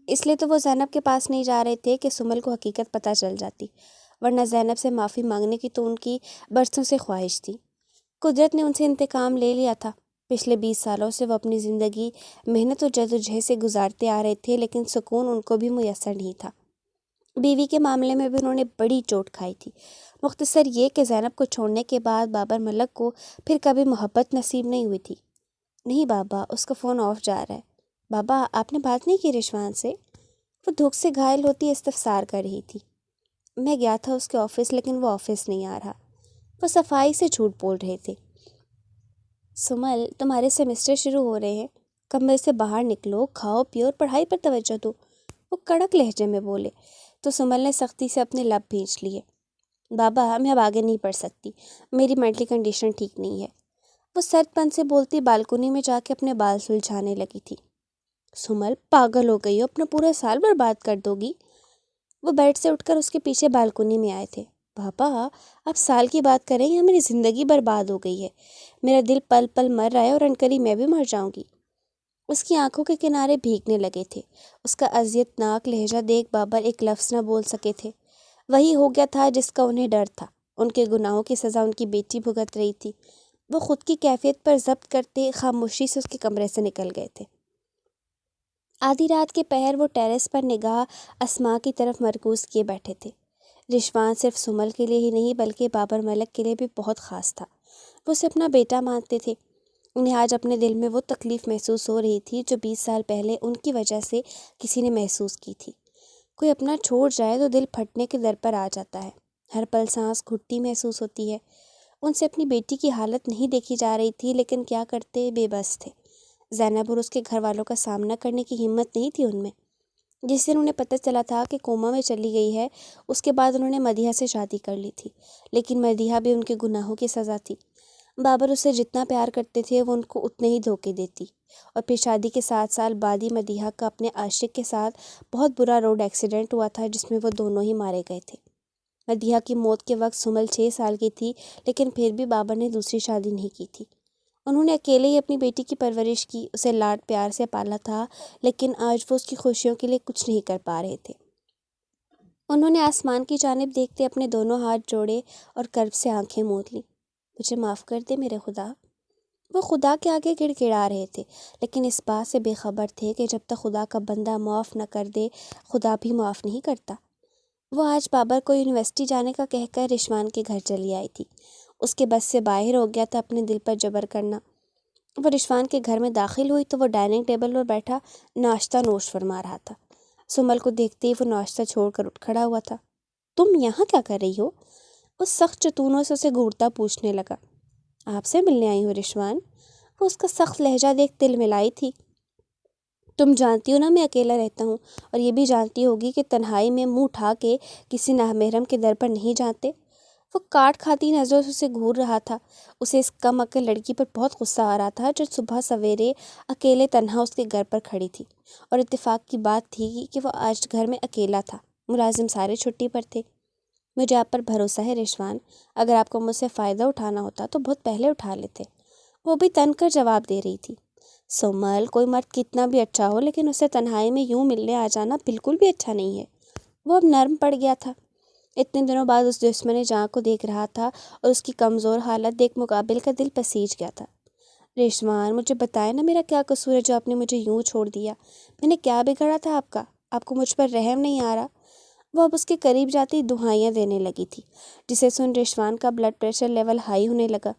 اس لیے تو وہ زینب کے پاس نہیں جا رہے تھے کہ سمل کو حقیقت پتہ چل جاتی، ورنہ زینب سے معافی مانگنے کی تو ان کی برسوں سے خواہش تھی۔ قدرت نے ان سے انتقام لے لیا تھا۔ پچھلے 20 سالوں سے وہ اپنی زندگی محنت و جدوجہد سے گزارتے آ رہے تھے، لیکن سکون ان کو بھی میسر نہیں تھا۔ بیوی کے معاملے میں بھی انہوں نے بڑی چوٹ کھائی تھی۔ مختصر یہ کہ زینب کو چھوڑنے کے بعد بابر ملک کو پھر کبھی محبت نصیب نہیں ہوئی تھی۔ نہیں بابا، اس کا فون آف جا رہا ہے۔ بابا آپ نے بات نہیں کی رشوان سے؟ وہ دھوک سے گھائل ہوتی استفسار کر رہی تھی۔ میں گیا تھا اس کے آفس، لیکن وہ آفس نہیں آ رہا۔ وہ صفائی سے جھوٹ بول رہے تھے۔ سمل، تمہارے سیمسٹر شروع ہو رہے ہیں، کمرے سے باہر نکلو، کھاؤ پیو اور پڑھائی پر توجہ دو، وہ کڑک لہجے میں بولے تو سمل نے سختی سے اپنے لب بھینچ لیے۔ بابا میں اب آگے نہیں پڑھ سکتی، میری مینٹلی کنڈیشن ٹھیک نہیں ہے۔ وہ سرد پن سے بولتی بالکنی میں جا کے اپنے بال سلجھانے لگی تھی۔ سمل پاگل ہو گئی ہو، اپنا پورا سال برباد کر دو گی۔ وہ بیڈ سے اٹھ کر اس کے پیچھے بالکنی میں آئے تھے۔ بابا آپ سال کی بات کریں یا میری زندگی برباد ہو گئی ہے؟ میرا دل پل پل مر رہا ہے اور عنقریب میں بھی مر جاؤں گی۔ اس کی آنکھوں کے کنارے بھیگنے لگے تھے۔ اس کا اذیت ناک لہجہ دیکھ بابر ایک لفظ نہ بول سکے تھے۔ وہی ہو گیا تھا جس کا انہیں ڈر تھا۔ ان کے گناہوں کی سزا ان کی بیٹی بھگت رہی تھی۔ وہ خود کی کیفیت پر ضبط کرتے خاموشی سے اس کے کمرے سے نکل گئے تھے۔ آدھی رات کے پہر وہ ٹیرس پر نگاہ اسما کی طرف مرکوز کیے بیٹھے تھے۔ رشوان صرف سمل کے لیے ہی نہیں بلکہ بابر ملک کے لیے بھی بہت خاص تھا۔ وہ اسے اپنا بیٹا مانتے تھے۔ انہیں آج اپنے دل میں وہ تکلیف محسوس ہو رہی تھی جو 20 سال پہلے ان کی وجہ سے کسی نے محسوس کی تھی۔ کوئی اپنا چھوڑ جائے تو دل پھٹنے کے در پر آ جاتا ہے، ہر پل سانس گھٹتی محسوس ہوتی ہے۔ ان سے اپنی بیٹی کی حالت نہیں دیکھی جا رہی تھی، لیکن کیا کرتے، بے بس تھے۔ زینب اور اس کے گھر والوں کا سامنا کرنے کی ہمت نہیں تھی ان میں۔ جس دن انہیں پتہ چلا تھا کہ کوما میں چلی گئی ہے، اس کے بعد انہوں نے مدیحہ سے شادی کر لی تھی، لیکن مدیحہ بھی ان کے گناہوں کی سزا تھی۔ بابر اسے جتنا پیار کرتے تھے وہ ان کو اتنے ہی دھوکے دیتی، اور پھر شادی کے 7 سال بعد ہی مدیحہ کا اپنے عاشق کے ساتھ بہت برا روڈ ایکسیڈنٹ ہوا تھا جس میں وہ دونوں ہی مارے گئے تھے۔ مدیحہ کی موت کے وقت سمل 6 سال کی تھی، لیکن پھر بھی بابر نے دوسری شادی نہیں کی تھی۔ انہوں نے اکیلے ہی اپنی بیٹی کی پرورش کی، اسے لاڈ پیار سے پالا تھا، لیکن آج وہ اس کی خوشیوں کے لیے کچھ نہیں کر پا رہے تھے۔ انہوں نے آسمان کی جانب دیکھتے اپنے دونوں ہاتھ جوڑے اور کرب سے آنکھیں موند لیں۔ مجھے معاف کر دے میرے خدا۔ وہ خدا کے آگے گڑ گڑا رہے تھے، لیکن اس بات سے بے خبر تھے کہ جب تک خدا کا بندہ معاف نہ کر دے، خدا بھی معاف نہیں کرتا۔ وہ آج بابر کو یونیورسٹی جانے کا کہہ کر رشوان کے گھر چلی آئی تھی۔ اس کے بس سے باہر ہو گیا تھا اپنے دل پر جبر کرنا۔ وہ رشوان کے گھر میں داخل ہوئی تو وہ ڈائننگ ٹیبل پر بیٹھا ناشتہ نوش فرما رہا تھا۔ سمل کو دیکھتے ہی وہ ناشتہ چھوڑ کر اٹھ کھڑا ہوا تھا۔ تم یہاں کیا کر رہی ہو؟ وہ سخت چتونوں سے اسے گھورتا پوچھنے لگا۔ آپ سے ملنے آئی ہوں رشوان۔ وہ اس کا سخت لہجہ دیکھ دل ملائی تھی۔ تم جانتی ہو نا میں اکیلا رہتا ہوں، اور یہ بھی جانتی ہوگی کہ تنہائی میں منہ اٹھا کے کسی نامحرم کے در پر نہیں جاتے۔ وہ کاٹ کھاتی نظروں سے اسے گھور رہا تھا۔ اسے اس کم عقل لڑکی پر بہت غصہ آ رہا تھا جو صبح سویرے اکیلے تنہا اس کے گھر پر کھڑی تھی، اور اتفاق کی بات تھی کہ وہ آج گھر میں اکیلا تھا، ملازم سارے چھٹی پر تھے۔ مجھے آپ پر بھروسہ ہے رشوان، اگر آپ کو مجھ سے فائدہ اٹھانا ہوتا تو بہت پہلے اٹھا لیتے۔ وہ بھی تن کر جواب دے رہی تھی۔ سمل، کوئی مرد کتنا بھی اچھا ہو لیکن اسے تنہائی میں یوں ملنے آ جانا بالکل بھی اچھا نہیں ہے۔ وہ اب نرم پڑ گیا تھا۔ اتنے دنوں بعد اس دشمن جاں کو دیکھ رہا تھا اور اس کی کمزور حالت دیکھ مقابل کا دل پسیج گیا تھا۔ رشوان، مجھے بتائے نا میرا کیا قصور ہے جو آپ نے مجھے یوں چھوڑ دیا؟ میں نے کیا بگاڑا تھا آپ کا؟ آپ کو مجھ پر رحم نہیں آ رہا؟ وہ اب اس کے قریب جاتی دہائیاں دینے لگی تھی، جسے سن رشوان کا بلڈ پریشر لیول ہائی ہونے لگا۔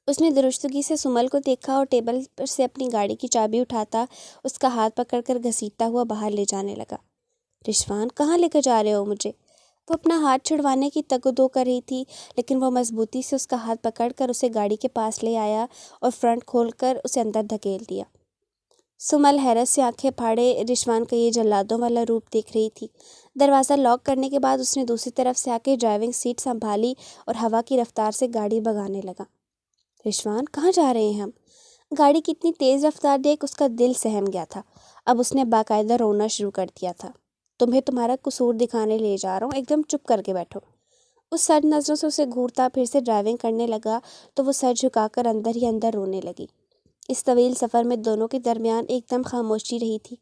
اس نے درستگی سے سمل کو دیکھا اور ٹیبل پر سے اپنی گاڑی کی چابی اٹھاتا اس کا ہاتھ پکڑ کر گھسیٹتا ہوا باہر لے جانے لگا۔ رشوان، کہاں لے کر جا رہے ہو مجھے؟ وہ اپنا ہاتھ چھڑوانے کی تگ و دو کر رہی تھی، لیکن وہ مضبوطی سے اس کا ہاتھ پکڑ کر اسے گاڑی کے پاس لے آیا اور فرنٹ کھول کر اسے اندر دھکیل دیا۔ سمل حیرت سے آنکھیں پھاڑے رشوان کا یہ جلادوں والا روپ دیکھ رہی تھی۔ دروازہ لاک کرنے کے بعد اس نے دوسری طرف سے آ کے ڈرائیونگ سیٹ سنبھالی اور ہوا کی رفتار سے گاڑی بھگانے لگا۔ رشوان، کہاں جا رہے ہیں ہم؟ گاڑی کی اتنی تیز رفتار دیکھ اس کا دل سہم گیا تھا۔ اب اس نے باقاعدہ رونا شروع کر دیا تھا۔ تمہیں تمہارا قصور دکھانے لے جا رہا ہوں، ایک دم چپ کر کے بیٹھو۔ اس سرد نظروں سے اسے گھورتا پھر سے ڈرائیونگ کرنے لگا تو وہ سر جھکا کر اندر ہی اندر رونے لگی۔ اس طویل سفر میں دونوں کے درمیان ایک دم خاموشی رہی تھی۔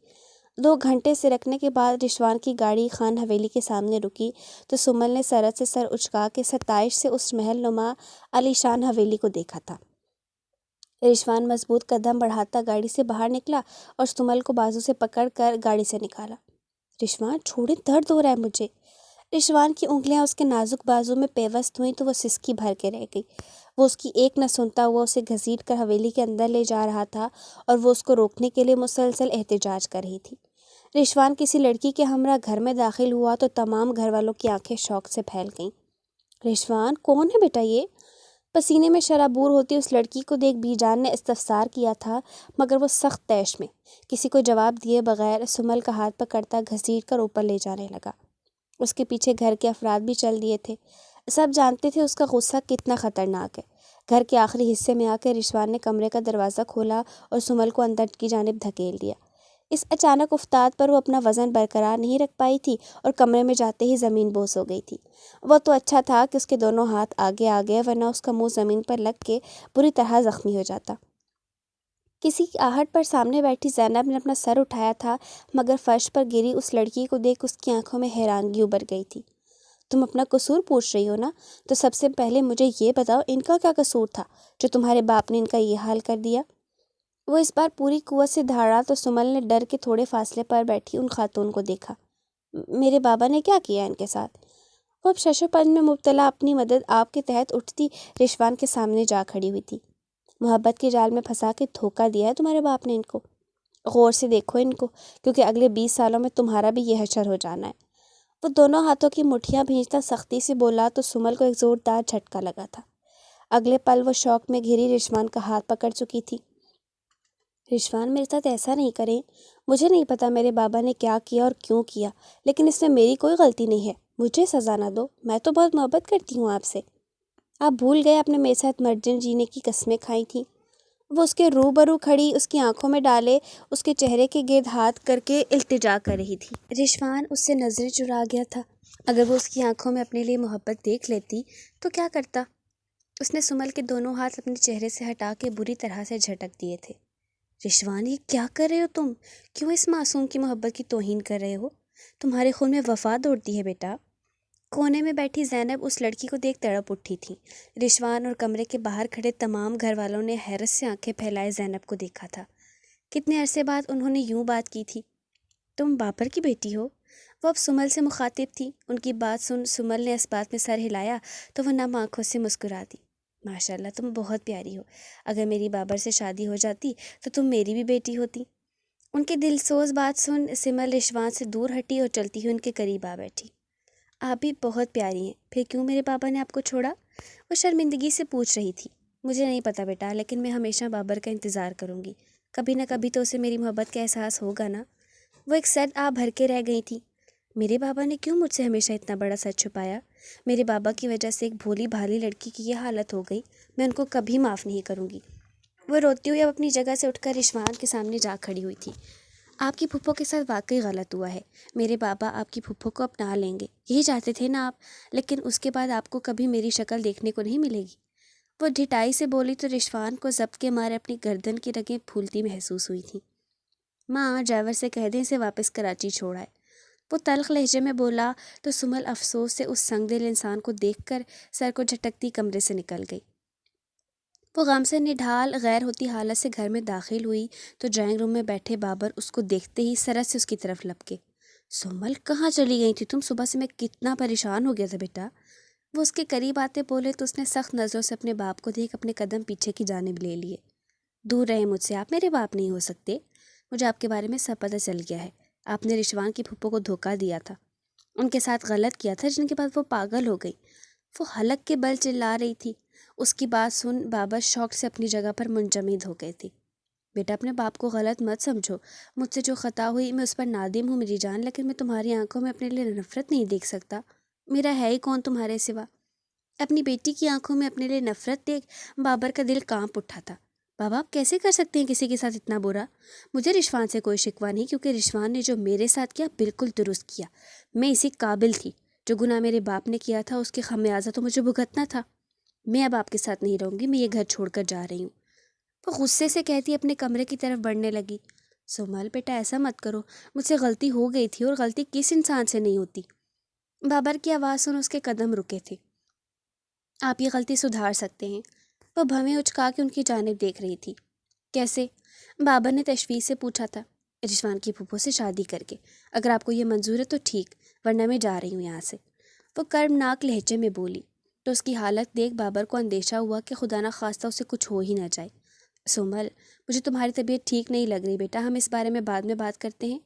2 گھنٹے سے رکنے کے بعد رشوان کی گاڑی خان حویلی کے سامنے رکی تو سمل نے سرت سے سر اچکا کے ستائش سے اس محل نما عالی شان حویلی کو دیکھا تھا۔ رشوان مضبوط قدم بڑھاتا گاڑی سے باہر نکلا اور سمل کو بازو سے پکڑ کر گاڑی سے نکالا۔ رشوان، چھوڑے، درد ہو رہا ہے مجھے۔ رشوان کی انگلیاں اس کے نازک بازو میں پیوست ہوئیں تو وہ سسکی بھر کے رہ گئی۔ وہ اس کی ایک نہ سنتا ہوا اسے گھسیٹ کر حویلی کے اندر لے جا رہا تھا اور وہ اس کو روکنے کے لیے مسلسل احتجاج کر رہی تھی۔ رشوان کسی لڑکی کے ہمراہ گھر میں داخل ہوا تو تمام گھر والوں کی آنکھیں شوق سے پھیل گئیں۔ رشوان، کون ہے بیٹا یہ؟ پسینے میں شرابور ہوتی اس لڑکی کو دیکھ بی جان نے استفسار کیا تھا، مگر وہ سخت طیش میں کسی کو جواب دیے بغیر سمل کا ہاتھ پکڑتا گھسیٹ کر اوپر لے جانے لگا۔ اس کے پیچھے گھر کے افراد بھی چل دیے تھے۔ سب جانتے تھے اس کا غصہ کتنا خطرناک ہے۔ گھر کے آخری حصے میں آ کے رشوان نے کمرے کا دروازہ کھولا اور سمل کو اندر کی جانب دھکیل دیا۔ اس اچانک افتاد پر وہ اپنا وزن برقرار نہیں رکھ پائی تھی اور کمرے میں جاتے ہی زمین بوس ہو گئی تھی۔ وہ تو اچھا تھا کہ اس کے دونوں ہاتھ آگے آ گئے، ورنہ اس کا منہ زمین پر لگ کے بری طرح زخمی ہو جاتا۔ کسی کی آہٹ پر سامنے بیٹھی زینب نے اپنا سر اٹھایا تھا، مگر فرش پر گری اس لڑکی کو دیکھ اس کی آنکھوں میں حیرانگی ابھر گئی تھی۔ تم اپنا قصور پوچھ رہی ہو نا؟ تو سب سے پہلے مجھے یہ بتاؤ، ان کا کیا قصور تھا جو تمہارے باپ نے ان کا یہ حال کر دیا؟ وہ اس بار پوری قوت سے دھاڑا تو سمل نے ڈر کے تھوڑے فاصلے پر بیٹھی ان خاتون کو دیکھا۔ میرے بابا نے کیا کیا ان کے ساتھ؟ وہ اب شش و پنج میں مبتلا اپنی مدد آپ کے تحت اٹھتی رشوان کے سامنے جا کھڑی ہوئی تھی۔ محبت کے جال میں پھنسا کے دھوکہ دیا ہے تمہارے باپ نے ان کو۔ غور سے دیکھو ان کو، کیونکہ اگلے 20 سالوں میں تمہارا بھی یہ حشر ہو جانا ہے۔ وہ دونوں ہاتھوں کی مٹھیاں بھینچتا سختی سے بولا تو سمل کو ایک زوردار جھٹکا لگا تھا۔ اگلے پل وہ شوق میں گھری رشوان کا ہاتھ پکڑ چکی تھی۔ رشوان، میرے ساتھ ایسا نہیں کریں۔ مجھے نہیں پتا میرے بابا نے کیا کیا اور کیوں کیا، لیکن اس میں میری کوئی غلطی نہیں ہے۔ مجھے سزا نہ دو، میں تو بہت محبت کرتی ہوں آپ سے۔ آپ بھول گئے آپ نے میرے ساتھ مرجن جینے کی قسمیں کھائی تھیں؟ وہ اس کے روبرو کھڑی اس کی آنکھوں میں ڈالے اس کے چہرے کے گرد ہاتھ کر کے التجا کر رہی تھی۔ رشوان اس سے نظریں چرا گیا تھا۔ اگر وہ اس کی آنکھوں میں اپنے لیے محبت دیکھ لیتی تو کیا کرتا؟ اس نے سمل کے دونوں ہاتھ اپنے چہرے سے ہٹا کے بری طرح سے جھٹک دیے تھے۔ رشوان، یہ کیا کر رہے ہو تم؟ کیوں اس معصوم کی محبت کی توہین کر رہے ہو؟ تمہارے خون میں وفا دوڑتی ہے بیٹا۔ کونے میں بیٹھی زینب اس لڑکی کو دیکھ تڑپ اٹھی تھی۔ رشوان اور کمرے کے باہر کھڑے تمام گھر والوں نے حیرت سے آنکھیں پھیلائے زینب کو دیکھا تھا۔ کتنے عرصے بعد انہوں نے یوں بات کی تھی۔ تم بابر کی بیٹی ہو؟ وہ اب سمل سے مخاطب تھی۔ ان کی بات سن سمل نے اس بات میں سر ہلایا تو وہ نم آنکھوں سے مسکرا دی۔ ماشاءاللہ، تم بہت پیاری ہو۔ اگر میری بابر سے شادی ہو جاتی تو تم میری بھی بیٹی ہوتی۔ ان کی دل سوز بات سن سمل رشوان سے دور ہٹی اور چلتی ہوئی ان کے قریب آ بیٹھی۔ آپ بھی بہت پیاری ہیں، پھر کیوں میرے بابا نے آپ کو چھوڑا؟ وہ شرمندگی سے پوچھ رہی تھی۔ مجھے نہیں پتا بیٹا، لیکن میں ہمیشہ بابر کا انتظار کروں گی۔ کبھی نہ کبھی تو اسے میری محبت کا احساس ہوگا نا۔ وہ ایک سد آ بھر کے رہ گئی تھی۔ میرے بابا نے کیوں مجھ سے ہمیشہ اتنا بڑا سچ چھپایا؟ میرے بابا کی وجہ سے ایک بھولی بھالی لڑکی کی یہ حالت ہو گئی، میں ان کو کبھی معاف نہیں کروں گی۔ وہ روتی ہوئی اب اپنی جگہ سے اٹھ کر رشوان کے سامنے جا کھڑی ہوئی تھی۔ آپ کی پھپھو کے ساتھ واقعی غلط ہوا ہے۔ میرے بابا آپ کی پھپھو کو اپنا لیں گے، یہی چاہتے تھے نا آپ، لیکن اس کے بعد آپ کو کبھی میری شکل دیکھنے کو نہیں ملے گی۔ وہ ڈھٹائی سے بولی تو رشوان کو ضبط کے مارے اپنی گردن کی رگیں پھولتی محسوس ہوئی تھیں۔ ماں، ڈرائیور سے کہہ دیں اسے واپس کراچی چھوڑائے۔ وہ تلخ لہجے میں بولا تو سمل افسوس سے اس سنگ دل انسان کو دیکھ کر سر کو جھٹکتی کمرے سے نکل گئی۔ وہ غم سے نڈھال غیر ہوتی حالت سے گھر میں داخل ہوئی تو ڈرائنگ روم میں بیٹھے بابر اس کو دیکھتے ہی سرعت سے اس کی طرف لپکے۔ سمل، کہاں چلی گئی تھی تم؟ صبح سے میں کتنا پریشان ہو گیا تھا بیٹا۔ وہ اس کے قریب آتے بولے تو اس نے سخت نظروں سے اپنے باپ کو دیکھ اپنے قدم پیچھے کی جانب لے لیے۔ دور رہے مجھ سے، آپ میرے باپ نہیں ہو سکتے۔ مجھے آپ کے بارے میں سب پتہ چل گیا ہے۔ آپ نے رشوان کی پھپھو کو دھوکہ دیا تھا، ان کے ساتھ غلط کیا تھا، جن کے بعد وہ پاگل ہو گئی۔ وہ حلق کے بل چلا رہی تھی۔ اس کی بات سن بابر شوق سے اپنی جگہ پر منجمد ہو گئے تھے۔ بیٹا، اپنے باپ کو غلط مت سمجھو۔ مجھ سے جو خطا ہوئی میں اس پر نادم ہوں میری جان، لیکن میں تمہاری آنکھوں میں اپنے لیے نفرت نہیں دیکھ سکتا۔ میرا ہے ہی کون تمہارے سوا؟ اپنی بیٹی کی آنکھوں میں اپنے لیے نفرت دیکھ بابر کا دل کانپ اٹھا تھا۔ بابا، آپ کیسے کر سکتے ہیں کسی کے ساتھ اتنا برا؟ مجھے رشوان سے کوئی شکوہ نہیں، کیونکہ رشوان نے جو میرے ساتھ کیا بالکل درست کیا۔ میں اسی قابل تھی۔ جو گناہ میرے باپ نے کیا تھا اس کے خمیازہ تو مجھے بھگتنا تھا۔ میں اب آپ کے ساتھ نہیں رہوں گی، میں یہ گھر چھوڑ کر جا رہی ہوں۔ وہ غصے سے کہتی اپنے کمرے کی طرف بڑھنے لگی۔ سمل بیٹا، ایسا مت کرو، مجھ سے غلطی ہو گئی تھی اور غلطی کس انسان سے نہیں ہوتی۔ بابر کی آواز سن اس کے قدم رکے تھے۔ آپ یہ غلطی سدھار سکتے ہیں۔ وہ بھویں اچکا کے ان کی جانب دیکھ رہی تھی۔ کیسے؟ بابر نے تشویش سے پوچھا تھا۔ رشوان کی پھپھو سے شادی کر کے، اگر آپ کو یہ منظور ہے تو ٹھیک، ورنہ میں جا رہی ہوں یہاں سے۔ وہ کربناک لہجے میں بولی تو اس کی حالت دیکھ بابر کو اندیشہ ہوا کہ خدا نہ خواستہ اسے کچھ ہو ہی نہ جائے۔ سمل، مجھے تمہاری طبیعت ٹھیک نہیں لگ رہی بیٹا، ہم اس بارے میں بعد میں بات کرتے ہیں۔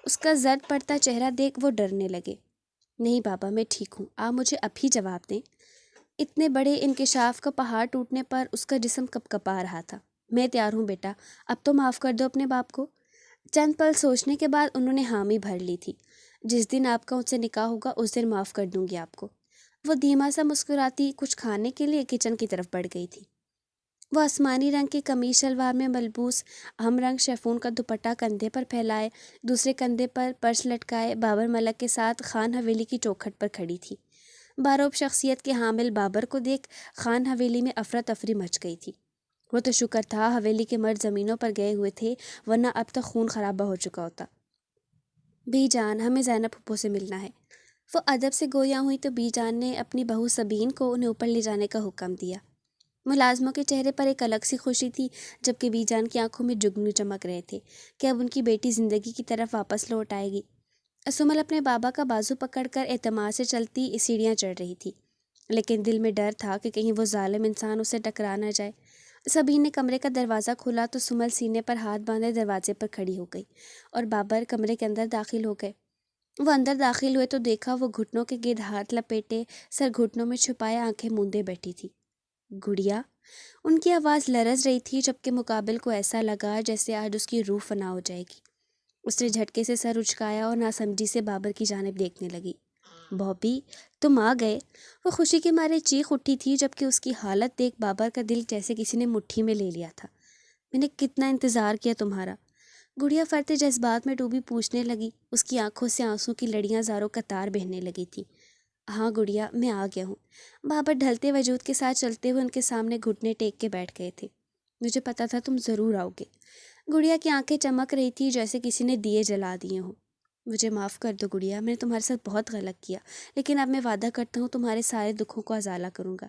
اس کا زرد پڑتا چہرہ دیکھ وہ ڈرنے لگے۔ نہیں بابا، میں ٹھیک ہوں، آپ مجھے اب ہی جواب دیں۔ اتنے بڑے انکشاف کا پہاڑ ٹوٹنے پر اس کا جسم کپ کپا رہا تھا۔ میں تیار ہوں بیٹا، اب تو معاف کر دو اپنے باپ کو۔ چند پل سوچنے کے بعد انہوں نے حامی بھر لی تھی۔ جس دن آپ کا ان سے نکاح ہوگا اس دن معاف کر دوں گی آپ کو۔ وہ دھیما سا مسکراتی کچھ کھانے کے لیے کچن کی طرف بڑھ گئی تھی۔ وہ آسمانی رنگ کی قمیص شلوار میں ملبوس ہم رنگ شیفون کا دوپٹہ کندھے پر پھیلائے، دوسرے کندھے پر پرس لٹکائے بابر ملک کے ساتھ خان حویلی کی چوکھٹ پر کھڑی تھی۔ باروب شخصیت کے حامل بابر کو دیکھ خان حویلی میں افراتفری مچ گئی تھی۔ وہ تو شکر تھا حویلی کے مرد زمینوں پر گئے ہوئے تھے، ورنہ اب تک خون خرابہ ہو چکا ہوتا۔ بی جان، ہمیں زینب پھپھو سے ملنا ہے۔ وہ ادب سے گویا ہوئی تو بی جان نے اپنی بہو سبین کو انہیں اوپر لے جانے کا حکم دیا۔ ملازموں کے چہرے پر ایک الگ سی خوشی تھی، جبکہ بی جان کی آنکھوں میں جگنو چمک رہے تھے کہ اب ان کی بیٹی زندگی کی طرف واپس لوٹ آئے گی۔ سمل اپنے بابا کا بازو پکڑ کر اعتماد سے چلتی سیڑھیاں چڑھ رہی تھی، لیکن دل میں ڈر تھا کہ کہیں وہ ظالم انسان اسے ٹکرا نہ جائے۔ سبین نے کمرے کا دروازہ کھولا تو سمل سینے پر ہاتھ باندھے دروازے پر کھڑی ہو گئی اور بابر کمرے کے اندر داخل ہو گئے۔ وہ اندر داخل ہوئے تو دیکھا وہ گھٹنوں کے گرد ہاتھ لپیٹے، سر گھٹنوں میں چھپائے آنکھیں موندے بیٹھی تھی۔ گڑیا؟ ان کی آواز لرز رہی تھی، جبکہ مقابل کو ایسا لگا جیسے آج اس کی روح فنا ہو جائے گی۔ اس نے جھٹکے سے سر اچکایا اور ناسمجھی سے بابر کی جانب دیکھنے لگی۔ بابی، تم آ گئے؟ وہ خوشی کے مارے چیخ اٹھی تھی، جبکہ اس کی حالت دیکھ بابر کا دل جیسے کسی نے مٹھی میں لے لیا تھا۔ میں نے کتنا انتظار کیا تمہارا۔ گڑیا فرتے جذبات میں ڈوبی پوچھنے لگی۔ اس کی آنکھوں سے آنسوں کی لڑیاں زاروں قطار بہنے لگی تھی۔ ہاں گڑیا، میں آ گیا ہوں۔ بابر ڈھلتے وجود کے ساتھ چلتے ہوئے ان کے سامنے گھٹنے ٹیک کے بیٹھ گئے تھے۔ مجھے پتا تھا تم ضرور آؤ گے۔ گڑیا کی آنکھیں چمک رہی تھی جیسے کسی نے دیے جلا دیے ہوں۔ مجھے معاف کر دو گڑیا، میں نے تمہارے ساتھ بہت غلط کیا، لیکن اب میں وعدہ کرتا ہوں تمہارے سارے دکھوں کو ازالہ کروں گا۔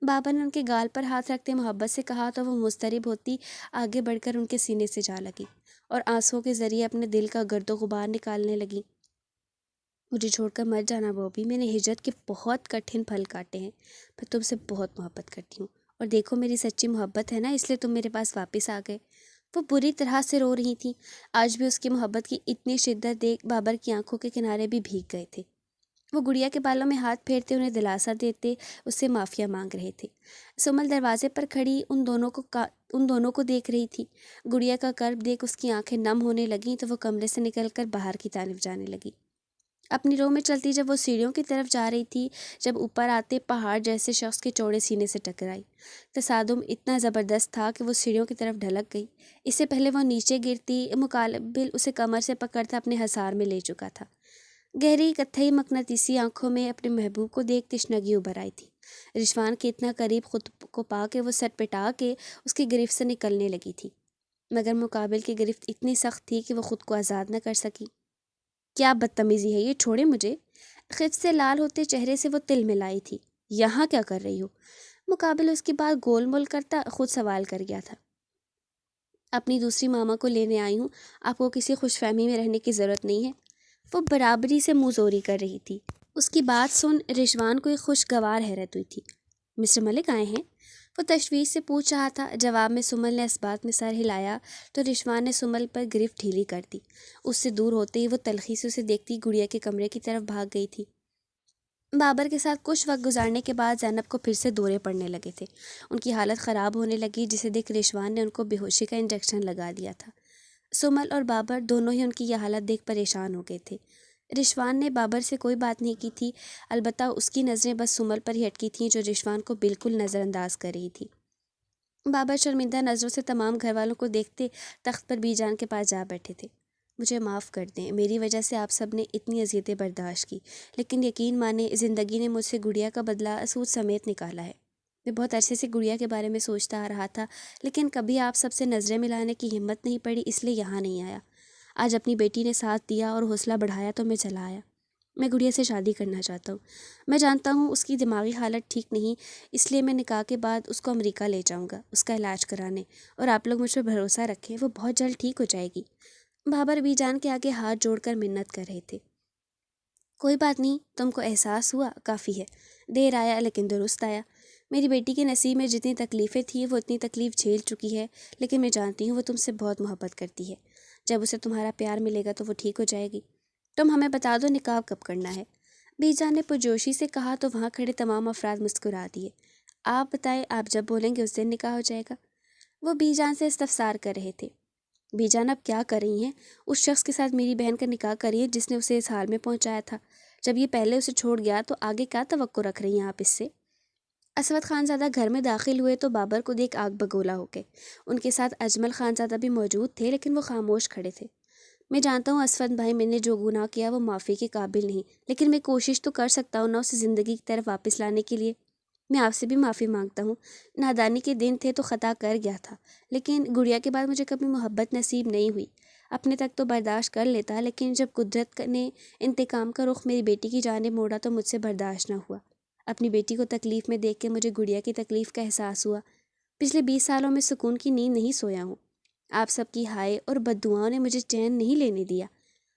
بابا نے ان کے گال پر ہاتھ رکھتے محبت سے کہا تو وہ مضطرب ہوتی آگے بڑھ کر ان کے سینے سے جا لگی اور آنسوؤں کے ذریعے اپنے دل کا گرد و غبار نکالنے لگی۔ مجھے چھوڑ کر مت جانا بوبی، میں نے ہجرت کے بہت کٹھن پھل کاٹے ہیں۔ میں تم سے بہت محبت کرتی ہوں، اور دیکھو میری سچی محبت ہے نا، اس لیے تم میرے پاس واپس آ گئے۔ وہ بری طرح سے رو رہی تھیں۔ آج بھی اس کی محبت کی اتنی شدت دیکھ بابر کی آنکھوں کے کنارے بھی بھیگ گئے تھے۔ وہ گڑیا کے بالوں میں ہاتھ پھیرتے انہیں دلاسا دیتے اس سے معافیا مانگ رہے تھے۔ سمل دروازے پر کھڑی ان دونوں کو دیکھ رہی تھی۔ گڑیا کا کرب دیکھ اس کی آنکھیں نم ہونے لگیں تو وہ کمرے سے نکل کر باہر کی طرف جانے لگی۔ اپنی رو میں چلتی جب وہ سیڑھیوں کی طرف جا رہی تھی، جب اوپر آتے پہاڑ جیسے شخص کے چوڑے سینے سے ٹکرائی۔ تصادم اتنا زبردست تھا کہ وہ سیڑھیوں کی طرف ڈھلک گئی۔ اس سے پہلے وہ نیچے گرتی، مقابل اسے کمر سے پکڑتا اپنے حصار میں لے چکا تھا۔ گہری کتھئی مقناطیسی آنکھوں میں اپنے محبوب کو دیکھ تشنگی ابھر آئی تھی۔ رشوان کے اتنا قریب خود کو پا کے وہ سر پٹا کے اس کی گرفت سے نکلنے لگی تھی، مگر مقابل کی گرفت اتنی سخت تھی کہ وہ خود کو آزاد نہ کر سکی۔ کیا بدتمیزی ہے یہ، چھوڑے مجھے۔ خف سے لال ہوتے چہرے سے وہ تل ملائی تھی۔ یہاں کیا کر رہی ہو؟ مقابل اس کی بات گول مول کرتا خود سوال کر گیا تھا۔ اپنی دوسری ماما کو لینے آئی ہوں، آپ کو کسی خوش فہمی میں رہنے کی ضرورت نہیں ہے۔ وہ برابری سے منہ زوری کر رہی تھی۔ اس کی بات سن رشوان کو ایک خوشگوار حیرت ہوئی تھی۔ مسٹر ملک آئے ہیں؟ وہ تشویش سے پوچھ رہا تھا۔ جواب میں سمل نے اسبات میں سر ہلایا تو رشوان نے سمل پر گرفت ڈھیلی کر دی۔ اس سے دور ہوتے ہی وہ تلخی سے اسے دیکھتی گڑیا کے کمرے کی طرف بھاگ گئی تھی۔ بابر کے ساتھ کچھ وقت گزارنے کے بعد زینب کو پھر سے دورے پڑنے لگے تھے۔ ان کی حالت خراب ہونے لگی، جسے دیکھ رشوان نے ان کو بے ہوشی کا انجیکشن لگا دیا تھا۔ سمل اور بابر دونوں ہی ان کی یہ حالت دیکھ پریشان ہو گئے تھے۔ رشوان نے بابر سے کوئی بات نہیں کی تھی، البتہ اس کی نظریں بس سمل پر ہی اٹکی تھیں جو رشوان کو بالکل نظر انداز کر رہی تھی۔ بابر شرمندہ نظروں سے تمام گھر والوں کو دیکھتے تخت پر بی جان کے پاس جا بیٹھے تھے۔ مجھے معاف کر دیں، میری وجہ سے آپ سب نے اتنی اذیتیں برداشت کی، لیکن یقین مانیں زندگی نے مجھ سے گڑیا کا بدلہ سود سمیت نکالا ہے۔ میں بہت عرصے سے گڑیا کے بارے میں سوچتا آ رہا تھا، لیکن کبھی آپ سب سے نظریں ملانے کی ہمت نہیں پڑی، اس لیے یہاں نہیں آیا۔ آج اپنی بیٹی نے ساتھ دیا اور حوصلہ بڑھایا تو میں چلا آیا۔ میں گڑیا سے شادی کرنا چاہتا ہوں۔ میں جانتا ہوں اس کی دماغی حالت ٹھیک نہیں، اس لیے میں نکاح کے بعد اس کو امریکہ لے جاؤں گا اس کا علاج کرانے، اور آپ لوگ مجھ پہ بھروسہ رکھیں، وہ بہت جلد ٹھیک ہو جائے گی۔ بابر بی جان کے آگے ہاتھ جوڑ کر منت کر رہے تھے۔ کوئی بات نہیں، تم کو احساس ہوا، کافی ہے۔ دیر آیا لیکن درست آیا۔ میری بیٹی کے نصیب میں جتنی تکلیفیں تھیں وہ اتنی تکلیف جھیل چکی ہے، لیکن میں جانتی ہوں وہ تم سے بہت محبت کرتی ہے۔ جب اسے تمہارا پیار ملے گا تو وہ ٹھیک ہو جائے گی۔ تم ہمیں بتا دو نکاح کب کرنا ہے۔ بی جان نے پرجوشی سے کہا تو وہاں کھڑے تمام افراد مسکرا دیے۔ آپ بتائیں، آپ جب بولیں گے اس دن نکاح ہو جائے گا؟ وہ بی جان سے استفسار کر رہے تھے۔ بی جان اب کیا کر رہی ہیں؟ اس شخص کے ساتھ میری بہن کا نکاح کریے جس نے اسے اس حال میں پہنچایا تھا۔ جب یہ پہلے اسے چھوڑ گیا تو آگے کیا توقع رکھ رہی ہیں آپ اس سے؟ اسود خانزادہ گھر میں داخل ہوئے تو بابر کو دیکھ آگ بگولا ہو گئے۔ ان کے ساتھ اجمل خانزادہ بھی موجود تھے لیکن وہ خاموش کھڑے تھے۔ میں جانتا ہوں اسود بھائی، میں نے جو گناہ کیا وہ معافی کے قابل نہیں، لیکن میں کوشش تو کر سکتا ہوں نا اسے زندگی کی طرف واپس لانے کے لیے۔ میں آپ سے بھی معافی مانگتا ہوں، نادانی کے دن تھے تو خطا کر گیا تھا، لیکن گڑیا کے بعد مجھے کبھی محبت نصیب نہیں ہوئی۔ اپنے تک تو برداشت کر لیتا، لیکن جب قدرت نے انتقام کا رخ میری بیٹی کی جانب موڑا تو مجھ سے برداشت نہ ہوا۔ اپنی بیٹی کو تکلیف میں دیکھ کے مجھے گڑیا کی تکلیف کا احساس ہوا۔ پچھلے 20 سالوں میں سکون کی نیند نہیں سویا ہوں۔ آپ سب کی ہائے اور بددعاؤں نے مجھے چین نہیں لینے دیا۔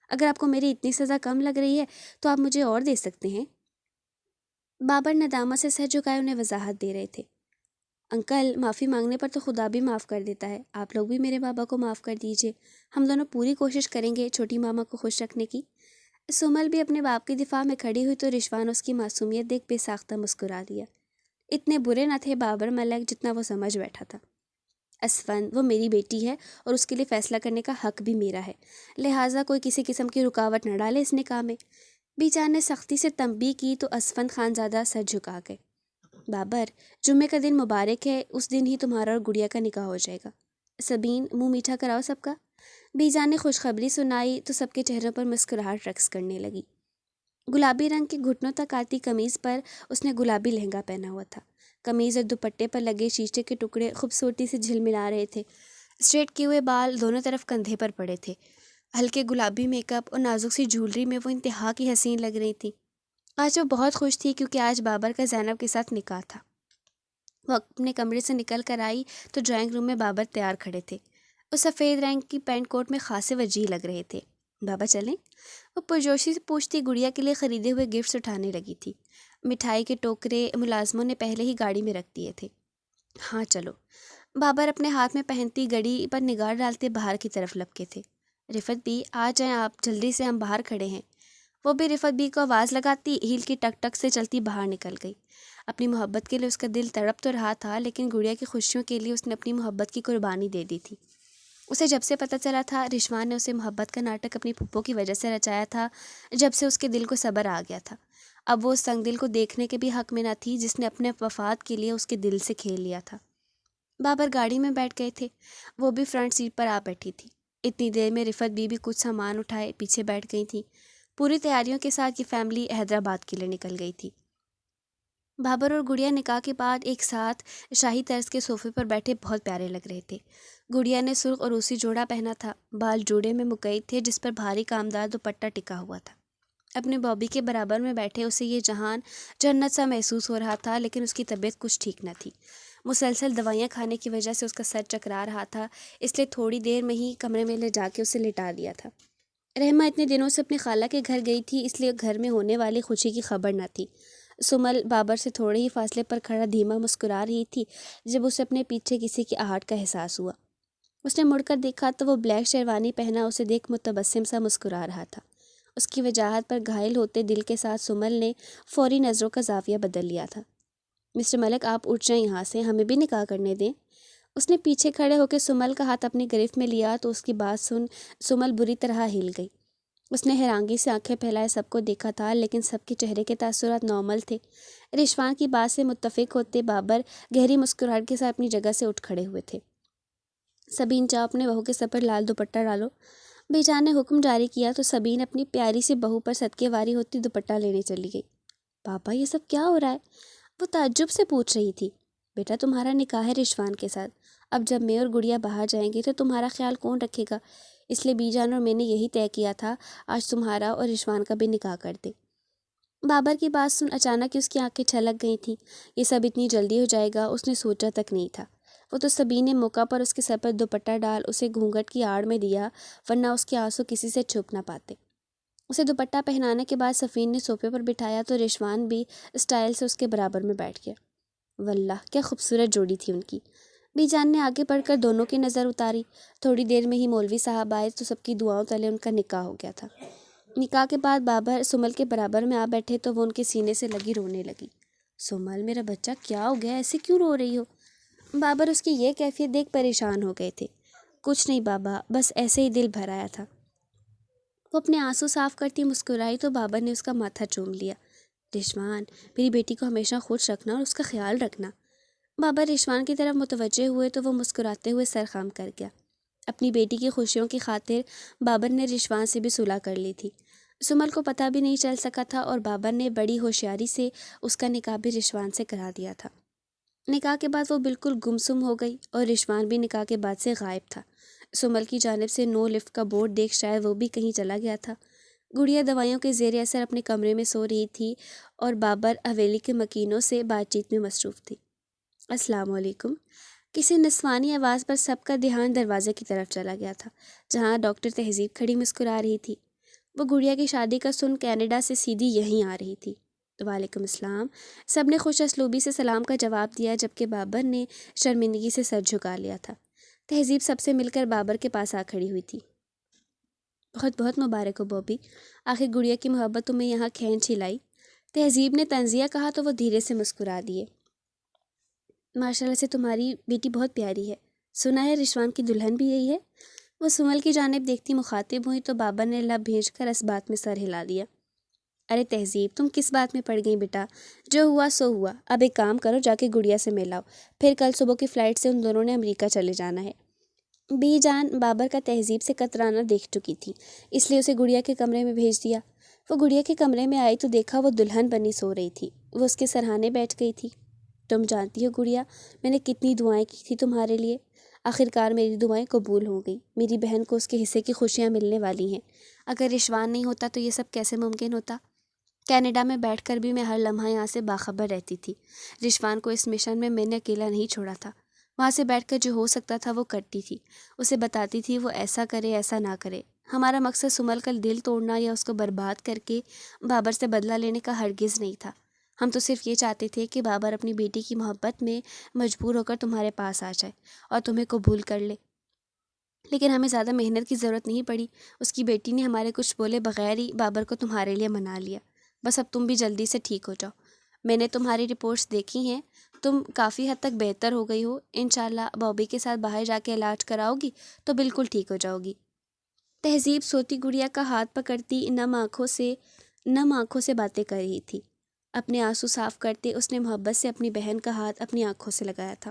اگر آپ کو میری اتنی سزا کم لگ رہی ہے تو آپ مجھے اور دے سکتے ہیں۔ بابر ندامت سے سر جھکائے انہیں وضاحت دے رہے تھے۔ انکل، معافی مانگنے پر تو خدا بھی معاف کر دیتا ہے، آپ لوگ بھی میرے بابا کو معاف کر دیجئے۔ ہم دونوں پوری کوشش کریں گے چھوٹی ماما کو خوش رکھنے کی۔ سمل بھی اپنے باپ کی دفاع میں کھڑی ہوئی تو رشوان اس کی معصومیت دیکھ بے ساختہ مسکرا دیا۔ اتنے برے نہ تھے بابر ملک جتنا وہ سمجھ بیٹھا تھا۔ اسفند، وہ میری بیٹی ہے اور اس کے لیے فیصلہ کرنے کا حق بھی میرا ہے، لہٰذا کوئی کسی قسم کی رکاوٹ نہ ڈالے اس نکاح میں۔ بی جان نے سختی سے تنبیہ کی تو اسفند خانزادہ سر جھکا گئے۔ بابر، جمعے کا دن مبارک ہے، اس دن ہی تمہارا اور گڑیا کا نکاح ہو جائے گا۔ سبین، منہ میٹھا کراؤ سب کا۔ بی جان نے خوشخبری سنائی تو سب کے چہروں پر مسکراہٹ رقص کرنے لگی۔ گلابی رنگ کے گھٹنوں تک آتی قمیض پر اس نے گلابی لہنگا پہنا ہوا تھا۔ قمیض اور دوپٹے پر لگے شیشے کے ٹکڑے خوبصورتی سے جھلملا رہے تھے۔ اسٹریٹ کیے ہوئے بال دونوں طرف کندھے پر پڑے تھے۔ ہلکے گلابی میک اپ اور نازک سی جولری میں وہ انتہا کی حسین لگ رہی تھی۔ آج وہ بہت خوش تھی کیونکہ آج بابر کا زینب کے ساتھ نکاح تھا۔ وہ اپنے کمرے سے نکل کر آئی تو ڈرائنگ روم میں بابر تیار کھڑے تھے۔ وہ سفید رنگ کی پینٹ کوٹ میں خاصے وجیح لگ رہے تھے۔ بابا چلیں؟ وہ پرجوشی سے پوچھتی گڑیا کے لیے خریدے ہوئے گفٹس اٹھانے لگی تھی۔ مٹھائی کے ٹوکرے ملازموں نے پہلے ہی گاڑی میں رکھ دیے تھے۔ ہاں چلو۔ بابر اپنے ہاتھ میں پہنتی گڑی پر نگاہ ڈالتے باہر کی طرف لپکے تھے۔ رفت بھی آ جائیں آپ، جلدی سے ہم باہر کھڑے ہیں۔ وہ بھی رفت بھی کو آواز لگاتی ہیل کی ٹک ٹک سے چلتی باہر نکل گئی۔ اپنی محبت کے لیے اس کا دل تڑپ تو رہا تھا، لیکن گڑیا کی خوشیوں کے لیے اس نے اپنی محبت کی قربانی دے دی تھی۔ اسے جب سے پتہ چلا تھا رشوان نے اسے محبت کا ناٹک اپنی پھپھو کی وجہ سے رچایا تھا، جب سے اس کے دل کو صبر آ گیا تھا۔ اب وہ اس سنگ دل کو دیکھنے کے بھی حق میں نہ تھی جس نے اپنے وفات کے لیے اس کے دل سے کھیل لیا تھا۔ بابر گاڑی میں بیٹھ گئے تھے۔ وہ بھی فرنٹ سیٹ پر آ بیٹھی تھی۔ اتنی دیر میں رفت بھی کچھ سامان اٹھائے پیچھے بیٹھ گئی تھی۔ پوری تیاریوں کے ساتھ یہ فیملی حیدرآباد کے لیے نکل گئی تھی۔ بابر اور گڑیا نکاح کے بعد ایک ساتھ شاہی طرز کے صوفے پر بیٹھے بہت پیارے لگ رہے تھے۔ گڑیا نے سرخ اور روسی جوڑا پہنا تھا، بال جوڑے میں مقید تھے جس پر بھاری کامدار دوپٹہ ٹکا ہوا تھا۔ اپنے بابی کے برابر میں بیٹھے اسے یہ جہان جنت سا محسوس ہو رہا تھا، لیکن اس کی طبیعت کچھ ٹھیک نہ تھی۔ مسلسل دوائیاں کھانے کی وجہ سے اس کا سر چکرا رہا تھا، اس لیے تھوڑی دیر میں ہی کمرے میں لے جا کے اسے لٹا دیا تھا۔ رحمہ اتنے دنوں سے اپنی خالہ کے گھر گئی تھی، اس لیے گھر میں ہونے والی خوشی کی خبر نہ تھی۔ سمل بابر سے تھوڑے ہی فاصلے پر کھڑا دھیما مسکرا رہی تھی جب اسے اپنے پیچھے کسی کی آہٹ کا احساس ہوا۔ اس نے مڑ کر دیکھا تو وہ بلیک شیروانی پہنا اسے دیکھ متبسم سا مسکرا رہا تھا۔ اس کی وجاہت پر گھائل ہوتے دل کے ساتھ سمل نے فوری نظروں کا زاویہ بدل لیا تھا۔ مسٹر ملک، آپ اٹھ جائیں یہاں سے، ہمیں بھی نکاح کرنے دیں۔ اس نے پیچھے کھڑے ہو کے سمل کا ہاتھ اپنی گرفت میں لیا تو اس کی بات سن سمل بری طرح ہل گئی۔ اس نے حیرانگی سے آنکھیں پھیلائے سب کو دیکھا تھا، لیکن سب کے چہرے کے تاثرات نارمل تھے۔ رشوان کی بات سے متفق ہوتے بابر گہری مسکراہٹ کے ساتھ اپنی جگہ سے اٹھ کھڑے ہوئے تھے۔ سبین، جاؤ اپنے بہو کے سر پر لال دوپٹہ ڈالو۔ بی جان نے حکم جاری کیا تو سبین اپنی پیاری سی بہو پر صدقے واری ہوتی دوپٹہ لینے چلی گئی۔ پاپا، یہ سب کیا ہو رہا ہے؟ وہ تعجب سے پوچھ رہی تھی۔ بیٹا، تمہارا نکاح ہے رشوان کے ساتھ، اب جب میں اور گڑیا باہر جائیں گے تو تمہارا خیال کون رکھے گا؟ اس لیے بی جان اور میں نے یہی طے کیا تھا آج تمہارا اور رشوان کا بھی نکاح کر دیں۔ بابر کی بات سن اچانک اس کی آنکھیں چھلک گئی تھیں۔ یہ سب اتنی جلدی ہو جائے گا اس نے سوچا تک نہیں تھا۔ وہ تو سبین نے موقع پر اس کے سر پر دوپٹہ ڈال اسے گھونگھٹ کی آڑ میں دیا، ورنہ اس کے آنسو کسی سے چھپ نہ پاتے۔ اسے دوپٹہ پہنانے کے بعد سفین نے صوفے پر بٹھایا تو رشوان بھی اسٹائل سے اس کے برابر میں بیٹھ گیا۔ واللہ کیا خوبصورت جوڑی تھی ان کی۔ بی جان نے آگے بڑھ کر دونوں کی نظر اتاری۔ تھوڑی دیر میں ہی مولوی صاحب آئے تو سب کی دعاؤں تلے ان کا نکاح ہو گیا تھا۔ نکاح کے بعد بابر سمل کے برابر میں آ بیٹھے تو وہ ان کے سینے سے لگی رونے لگی۔ سمل میرا بچہ کیا ہو گیا، ایسے کیوں رو رہی ہو؟ بابر اس کی یہ کیفیت دیکھ پریشان ہو گئے تھے۔ کچھ نہیں بابا، بس ایسے ہی دل بھر آیا تھا۔ وہ اپنے آنسو صاف کرتی مسکرائی تو بابر نے اس کا ماتھا چوم لیا۔ رشوان، میری بیٹی کو ہمیشہ خوش رکھنا اور اس کا خیال رکھنا۔ بابر رشوان کی طرف متوجہ ہوئے تو وہ مسکراتے ہوئے سر خم کر گیا۔ اپنی بیٹی کی خوشیوں کی خاطر بابر نے رشوان سے بھی صلح کر لی تھی۔ سمل کو پتہ بھی نہیں چل سکا تھا اور بابر نے بڑی ہوشیاری سے اس کا نکاح بھی رشوان سے کرا دیا تھا۔ نکاح کے بعد وہ بالکل گمسم ہو گئی اور رشوان بھی نکاح کے بعد سے غائب تھا۔ سمل کی جانب سے نو لفٹ کا بورڈ دیکھ شاید وہ بھی کہیں چلا گیا تھا۔ گڑیا دوائیوں کے زیر اثر اپنے کمرے میں سو رہی تھی اور بابر حویلی کے مکینوں سے بات چیت میں مصروف تھی۔ السلام علیکم۔ کسی نسوانی آواز پر سب کا دھیان دروازے کی طرف چلا گیا تھا جہاں ڈاکٹر تہذیب کھڑی مسکرا رہی تھی۔ وہ گڑیا کی شادی کا سن کینیڈا سے سیدھی یہیں آ رہی تھی۔ وعلیکم السلام۔ سب نے خوش اسلوبی سے سلام کا جواب دیا جبکہ بابر نے شرمندگی سے سر جھکا لیا تھا۔ تہذیب سب سے مل کر بابر کے پاس آ کھڑی ہوئی تھی۔ بہت بہت مبارک ہو بوبی، آخر گڑیا کی محبت تمہیں یہاں کھینچ ہی لائی۔ تہذیب نے طنزیہ کہا تو وہ دھیرے سے مسکرا دیے۔ ماشاءاللہ سے تمہاری بیٹی بہت پیاری ہے، سنا ہے رشوان کی دلہن بھی یہی ہے؟ وہ سمل کی جانب دیکھتی مخاطب ہوئی تو بابر نے لب بھیج کر اس بات میں سر ہلا دیا۔ ارے تہذیب، تم کس بات میں پڑ گئی بیٹا؟ جو ہوا سو ہوا۔ اب ایک کام کرو، جا کے گڑیا سے ملاؤ، پھر کل صبح کی فلائٹ سے ان دونوں نے امریکہ چلے جانا ہے۔ بی جان بابر کا تہذیب سے کترانا دیکھ چکی تھی، اس لیے اسے گڑیا کے کمرے میں بھیج دیا۔ وہ گڑیا کے کمرے میں آئی تو دیکھا وہ دلہن بنی سو رہی تھی۔ وہ اس کے سرہانے بیٹھ گئی تھی۔ تم جانتی ہو گڑیا، میں نے کتنی دعائیں کی تھی تمہارے لیے، آخرکار میری دعائیں قبول ہو گئیں۔ میری بہن کو اس کے حصے کی خوشیاں ملنے والی ہیں۔ اگر رشوان نہیں ہوتا تو یہ سب کیسے ممکن ہوتا؟ کینیڈا میں بیٹھ کر بھی میں ہر لمحہ یہاں سے باخبر رہتی تھی۔ رشوان کو اس مشن میں نے اکیلا نہیں چھوڑا تھا۔ وہاں سے بیٹھ کر جو ہو سکتا تھا وہ کرتی تھی، اسے بتاتی تھی وہ ایسا کرے ایسا نہ کرے۔ ہمارا مقصد سمل کا دل توڑنا یا اس کو برباد کر کے بابر سے بدلہ لینے کا ہرگز نہیں تھا۔ ہم تو صرف یہ چاہتے تھے کہ بابر اپنی بیٹی کی محبت میں مجبور ہو کر تمہارے پاس آ جائے اور تمہیں قبول کر لے، لیکن ہمیں زیادہ محنت کی ضرورت نہیں پڑی۔ اس کی بیٹی نے ہمارے کچھ بولے بغیر ہی بابر کو تمہارے لیے منا لیا۔ بس اب تم بھی جلدی سے ٹھیک ہو جاؤ۔ میں نے تمہاری رپورٹس دیکھی ہیں، تم کافی حد تک بہتر ہو گئی ہو۔ انشاءاللہ بابی کے ساتھ باہر جا کے علاج کراؤ گی تو بالکل ٹھیک ہو جاؤ گی۔ تہذیب سوتی گڑیا کا ہاتھ پکڑتی نم آنکھوں سے باتیں کر رہی تھی۔ اپنے آنسو صاف کرتے اس نے محبت سے اپنی بہن کا ہاتھ اپنی آنکھوں سے لگایا تھا۔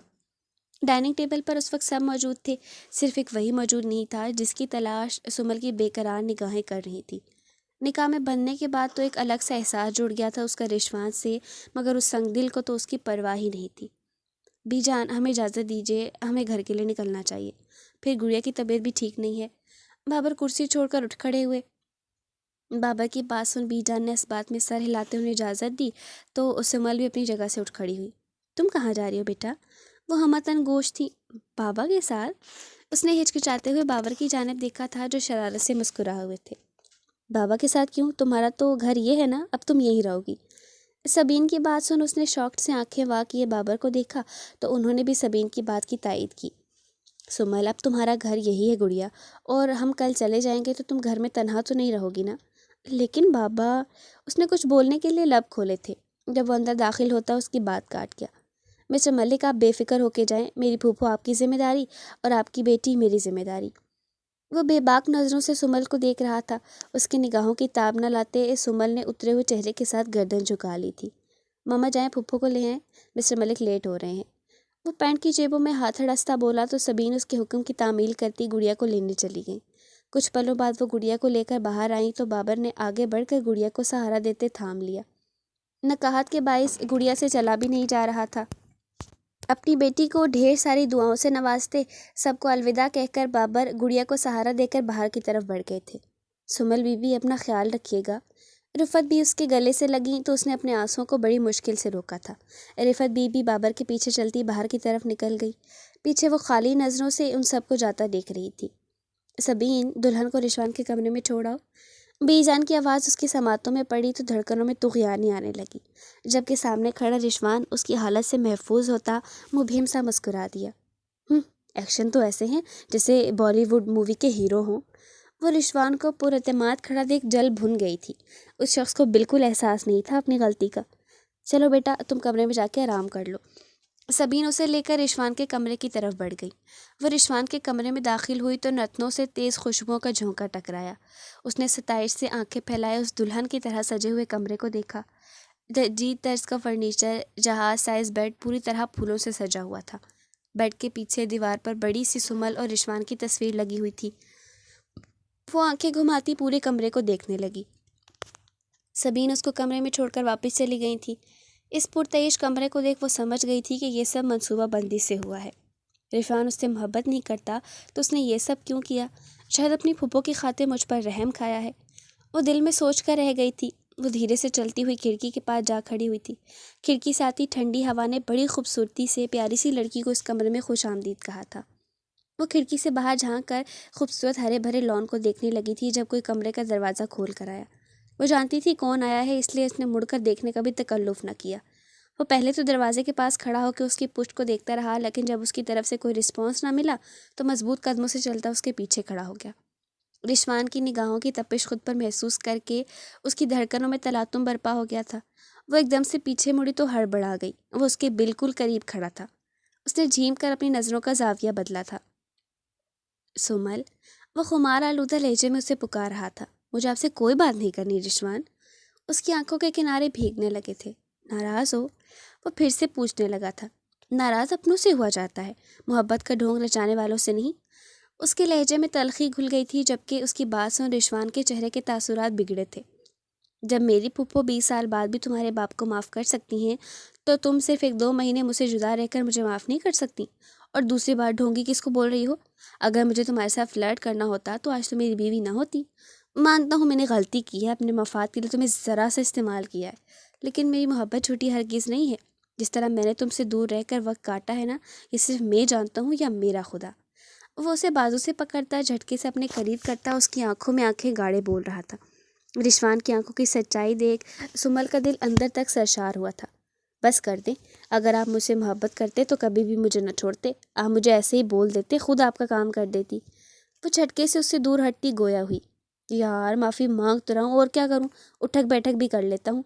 ڈائننگ ٹیبل پر اس وقت سب موجود تھے، صرف ایک وہی موجود نہیں تھا جس کی تلاش سمل کی بے قرار نگاہیں کر رہی تھی۔ نکاح میں بندھنے کے بعد تو ایک الگ سا احساس جڑ گیا تھا اس کا رشوان سے، مگر اس سنگ دل کو تو اس کی پرواہ ہی نہیں تھی۔ بی جان ہمیں اجازت دیجیے، ہمیں گھر کے لیے نکلنا چاہیے، پھر گڑیا کی طبیعت بھی ٹھیک نہیں ہے۔ بابر کرسی چھوڑ کر اٹھ کھڑے ہوئے۔ بابر کی بات سن بی جان نے اس بات میں سر ہلاتے ہوئے اجازت دی تو سمل بھی اپنی جگہ سے اٹھ کھڑی ہوئی۔ تم کہاں جا رہی ہو بیٹا؟ وہ ہمتن گوش تھی۔ بابا کے ساتھ؟ اس نے ہچکچاتے ہوئے بابر کی جانب دیکھا تھا جو شرارت سے مسکرا ہوئے تھے۔ بابا کے ساتھ کیوں؟ تمہارا تو گھر یہ ہے نا، اب تم یہی رہو گی۔ سبین کی بات سن اس نے شوق سے آنکھیں وا کیے بابر کو دیکھا تو انہوں نے بھی سبین کی بات کی تائید کی۔ سمل اب تمہارا گھر یہی ہے گڑیا، اور ہم کل چلے جائیں گے تو تم گھر میں تنہا تو نہیں رہو گی نا؟ لیکن بابا، اس نے کچھ بولنے کے لیے لب کھولے تھے، جب وہ اندر داخل ہوتا اس کی بات کاٹ گیا۔ مسٹر ملک آپ بے فکر ہو کے جائیں، میری پھوپھو آپ کی ذمہ داری اور آپ کی بیٹی میری ذمہ داری۔ وہ بے باک نظروں سے سمل کو دیکھ رہا تھا۔ اس کی نگاہوں کی تاب نہ لاتے سمل نے اترے ہوئے چہرے کے ساتھ گردن جھکا لی تھی۔ ماما جائیں پھوپھو کو لے آئیں، مسٹر ملک لیٹ ہو رہے ہیں۔ وہ پینٹ کی جیبوں میں ہاتھ ہڑستا بولا تو سبین اس کے حکم کی تعمیل کرتی گڑیا کو لینے چلی گئی۔ کچھ پلوں بعد وہ گڑیا کو لے کر باہر آئیں تو بابر نے آگے بڑھ کر گڑیا کو سہارا دیتے تھام لیا۔ نکاحت کے باعث گڑیا سے چلا بھی نہیں جا رہا تھا۔ اپنی بیٹی کو ڈھیر ساری دعاؤں سے نوازتے سب کو الوداع کہہ کر بابر گڑیا کو سہارا دے کر باہر کی طرف بڑھ گئے تھے۔ سمل بی بی اپنا خیال رکھیے گا۔ رفت بھی اس کے گلے سے لگیں تو اس نے اپنے آنسوں کو بڑی مشکل سے روکا تھا۔ رفت بی بی بابر کے پیچھے چلتی باہر کی طرف نکل گئی۔ پیچھے وہ خالی نظروں سے ان سب کو جاتا دیکھ رہی تھی۔ سبین، دلہن کو رشوان کے کمرے میں چھوڑاؤ۔ بی جان کی آواز اس کی سماعتوں میں پڑی تو دھڑکنوں میں طغیانی آنے لگی، جبکہ سامنے کھڑا رشوان اس کی حالت سے محفوظ ہوتا مبہم سا مسکرا دیا۔ ایکشن تو ایسے ہیں جیسے بالی ووڈ مووی کے ہیرو ہوں۔ وہ رشوان کو پراعتماد کھڑا دیکھ جل بھن گئی تھی۔ اس شخص کو بالکل احساس نہیں تھا اپنی غلطی کا۔ چلو بیٹا تم کمرے میں جا کے آرام کر لو۔ سبین اسے لے کر رشوان کے کمرے کی طرف بڑھ گئی۔ وہ رشوان کے کمرے میں داخل ہوئی تو نتنوں سے تیز خوشبوؤں کا جھونکا ٹکرایا۔ اس نے ستائش سے آنکھیں پھیلائے اس دلہن کی طرح سجے ہوئے کمرے کو دیکھا۔ جدید طرز کا فرنیچر، جہاز سائز بیڈ پوری طرح پھولوں سے سجا ہوا تھا۔ بیڈ کے پیچھے دیوار پر بڑی سی سمل اور رشوان کی تصویر لگی ہوئی تھی۔ وہ آنکھیں گھماتی پورے کمرے کو دیکھنے لگی۔ سبین اس کو کمرے میں چھوڑ کر واپس چلی گئی تھی۔ اس پرتعیش کمرے کو دیکھ وہ سمجھ گئی تھی کہ یہ سب منصوبہ بندی سے ہوا ہے۔ رشوان اس سے محبت نہیں کرتا تو اس نے یہ سب کیوں کیا؟ شاید اپنی پھپھو کی خاطر مجھ پر رحم کھایا ہے۔ وہ دل میں سوچ کر رہ گئی تھی۔ وہ دھیرے سے چلتی ہوئی کھڑکی کے پاس جا کھڑی ہوئی تھی۔ کھڑکی سے آتی ٹھنڈی ہوا نے بڑی خوبصورتی سے پیاری سی لڑکی کو اس کمرے میں خوش آمدید کہا تھا۔ وہ کھڑکی سے باہر جھانک کر خوبصورت ہرے بھرے لان کو دیکھنے لگی تھی جب کوئی کمرے کا دروازہ کھول کر آیا۔ وہ جانتی تھی کون آیا ہے، اس لیے اس نے مڑ کر دیکھنے کا بھی تکلف نہ کیا۔ وہ پہلے تو دروازے کے پاس کھڑا ہو کے اس کی پشت کو دیکھتا رہا، لیکن جب اس کی طرف سے کوئی رسپانس نہ ملا تو مضبوط قدموں سے چلتا اس کے پیچھے کھڑا ہو گیا۔ رشوان کی نگاہوں کی تپش خود پر محسوس کر کے اس کی دھڑکنوں میں تلاطم برپا ہو گیا تھا۔ وہ ایک دم سے پیچھے مڑی تو ہڑبڑا گئی۔ وہ اس کے بالکل قریب کھڑا تھا۔ اس نے جھیم کر اپنی نظروں کا زاویہ بدلا تھا۔ سمل، وہ خمار آلودہ لہجے میں اسے پکار رہا تھا۔ مجھے آپ سے کوئی بات نہیں کرنی رشوان۔ اس کی آنکھوں کے کنارے بھیگنے لگے تھے۔ ناراض ہو؟ وہ پھر سے پوچھنے لگا تھا۔ ناراض اپنوں سے ہوا جاتا ہے، محبت کا ڈھونگ رچانے والوں سے نہیں۔ اس کے لہجے میں تلخی گھل گئی تھی، جبکہ اس کی بات سن رشوان کے چہرے کے تاثرات بگڑے تھے۔ جب میری پھپھو 20 سال بعد بھی تمہارے باپ کو معاف کر سکتی ہیں تو تم صرف 1-2 مہینے مجھ سے جدا رہ کر مجھے معاف نہیں کر سکتی؟ اور دوسری بار ڈھونگی کس کو بول رہی ہو؟ اگر مجھے تمہارے ساتھ فلرٹ کرنا ہوتا تو آج تو میری بیوی نہ ہوتی۔ مانتا ہوں میں نے غلطی کی ہے، اپنے مفاد کے لیے تمہیں ذرا سا استعمال کیا ہے، لیکن میری محبت جھوٹی ہرگز نہیں ہے۔ جس طرح میں نے تم سے دور رہ کر وقت کاٹا ہے نا، یہ صرف میں جانتا ہوں یا میرا خدا۔ وہ اسے بازو سے پکڑتا، جھٹکے سے اپنے قریب کرتا، اس کی آنکھوں میں آنکھیں گاڑے بول رہا تھا۔ رشوان کی آنکھوں کی سچائی دیکھ سمل کا دل اندر تک سرشار ہوا تھا۔ بس کر دیں، اگر آپ مجھ سے محبت کرتے تو کبھی بھی مجھے نہ چھوڑتے، آپ مجھے ایسے ہی بول دیتے، خود آپ کا کام کر دیتی۔ وہ جھٹکے سے اس سے دور ہٹتی گویا ہوئی۔ یار معافی مانگ تو رہا ہوں، اور کیا کروں، اٹھک بیٹھک بھی کر لیتا ہوں۔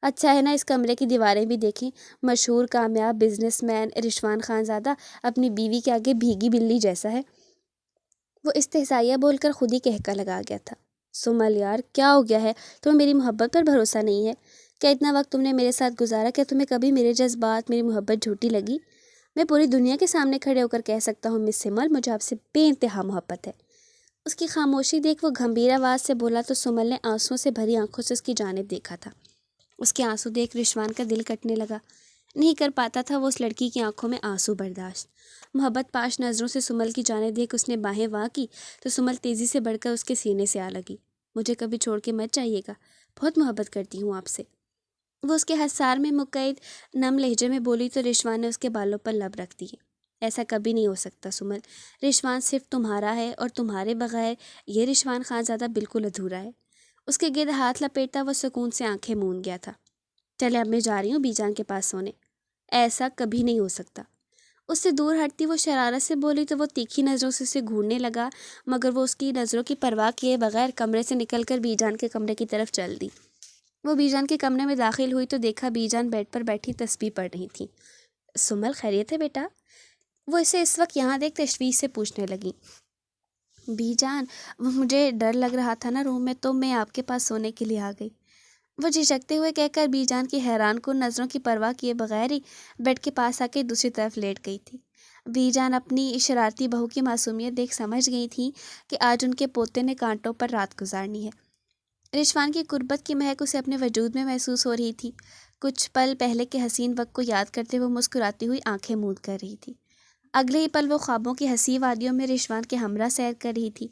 اچھا ہے نا اس کمرے کی دیواریں بھی دیکھیں، مشہور کامیاب بزنس مین رشوان خان زادہ اپنی بیوی کے آگے بھیگی بلی جیسا ہے۔ وہ استہزائیہ بول کر خود ہی کہکا لگا گیا تھا۔ سمل یار کیا ہو گیا ہے، تمہیں میری محبت پر بھروسہ نہیں ہے کیا؟ اتنا وقت تم نے میرے ساتھ گزارا، کیا تمہیں کبھی میرے جذبات، میری محبت جھوٹی لگی؟ میں پوری دنیا کے سامنے کھڑے ہو کر کہہ سکتا ہوں مس سمل، مجھے آپ سے بے انتہا محبت ہے۔ اس کی خاموشی دیکھ وہ گھمبیر آواز سے بولا تو سمل نے آنسوؤں سے بھری آنکھوں سے اس کی جانب دیکھا تھا۔ اس کے آنسو دیکھ رشوان کا دل کٹنے لگا۔ نہیں کر پاتا تھا وہ اس لڑکی کی آنکھوں میں آنسو برداشت۔ محبت پاش نظروں سے سمل کی جانب دیکھ اس نے باہیں واں کی تو سمل تیزی سے بڑھ کر اس کے سینے سے آ لگی۔ مجھے کبھی چھوڑ کے مت جائیے گا، بہت محبت کرتی ہوں آپ سے۔ وہ اس کے حصار میں مقید نم لہجے میں بولی تو رشوان نے اس کے بالوں پر لب رکھ دیے۔ ایسا کبھی نہیں ہو سکتا سمل، رشوان صرف تمہارا ہے اور تمہارے بغیر یہ رشوان خان زادہ بالکل ادھورا ہے۔ اس کے گرد ہاتھ لپیٹا وہ سکون سے آنکھیں مون گیا تھا۔ چلے اب میں جا رہی ہوں بی جان کے پاس سونے۔ ایسا کبھی نہیں ہو سکتا۔ اس سے دور ہٹتی وہ شرارت سے بولی تو وہ تیکھی نظروں سے اسے گھورنے لگا، مگر وہ اس کی نظروں کی پرواہ کیے بغیر کمرے سے نکل کر بی جان کے کمرے کی طرف چل دی۔ وہ بی جان کے کمرے میں داخل ہوئی تو دیکھا بی جان بیڈ پر بیٹھی تسبیح پڑھ رہی تھی۔ سمل خیریت ہے بیٹا؟ وہ اسے اس وقت یہاں دیکھ تشویش سے پوچھنے لگی۔ بی جان وہ مجھے ڈر لگ رہا تھا نا روم میں، تو میں آپ کے پاس سونے کے لیے آ گئی۔ وہ جھجکتے ہوئے کہہ کر بی جان کی حیران کن نظروں کی پرواہ کیے بغیر ہی بیڈ کے پاس آ کے دوسری طرف لیٹ گئی تھی۔ بی جان اپنی شرارتی بہو کی معصومیت دیکھ سمجھ گئی تھی کہ آج ان کے پوتے نے کانٹوں پر رات گزارنی ہے۔ رشوان کی قربت کی مہک اسے اپنے وجود میں محسوس ہو رہی تھی۔ کچھ پل پہلے کے حسین وقت کو یاد کرتے ہوئے مسکراتی ہوئی آنکھیں موند کر رہی تھی۔ اگلے ہی پل وہ خوابوں کی حسین وادیوں میں رشوان کے ہمراہ سیر کر رہی تھی۔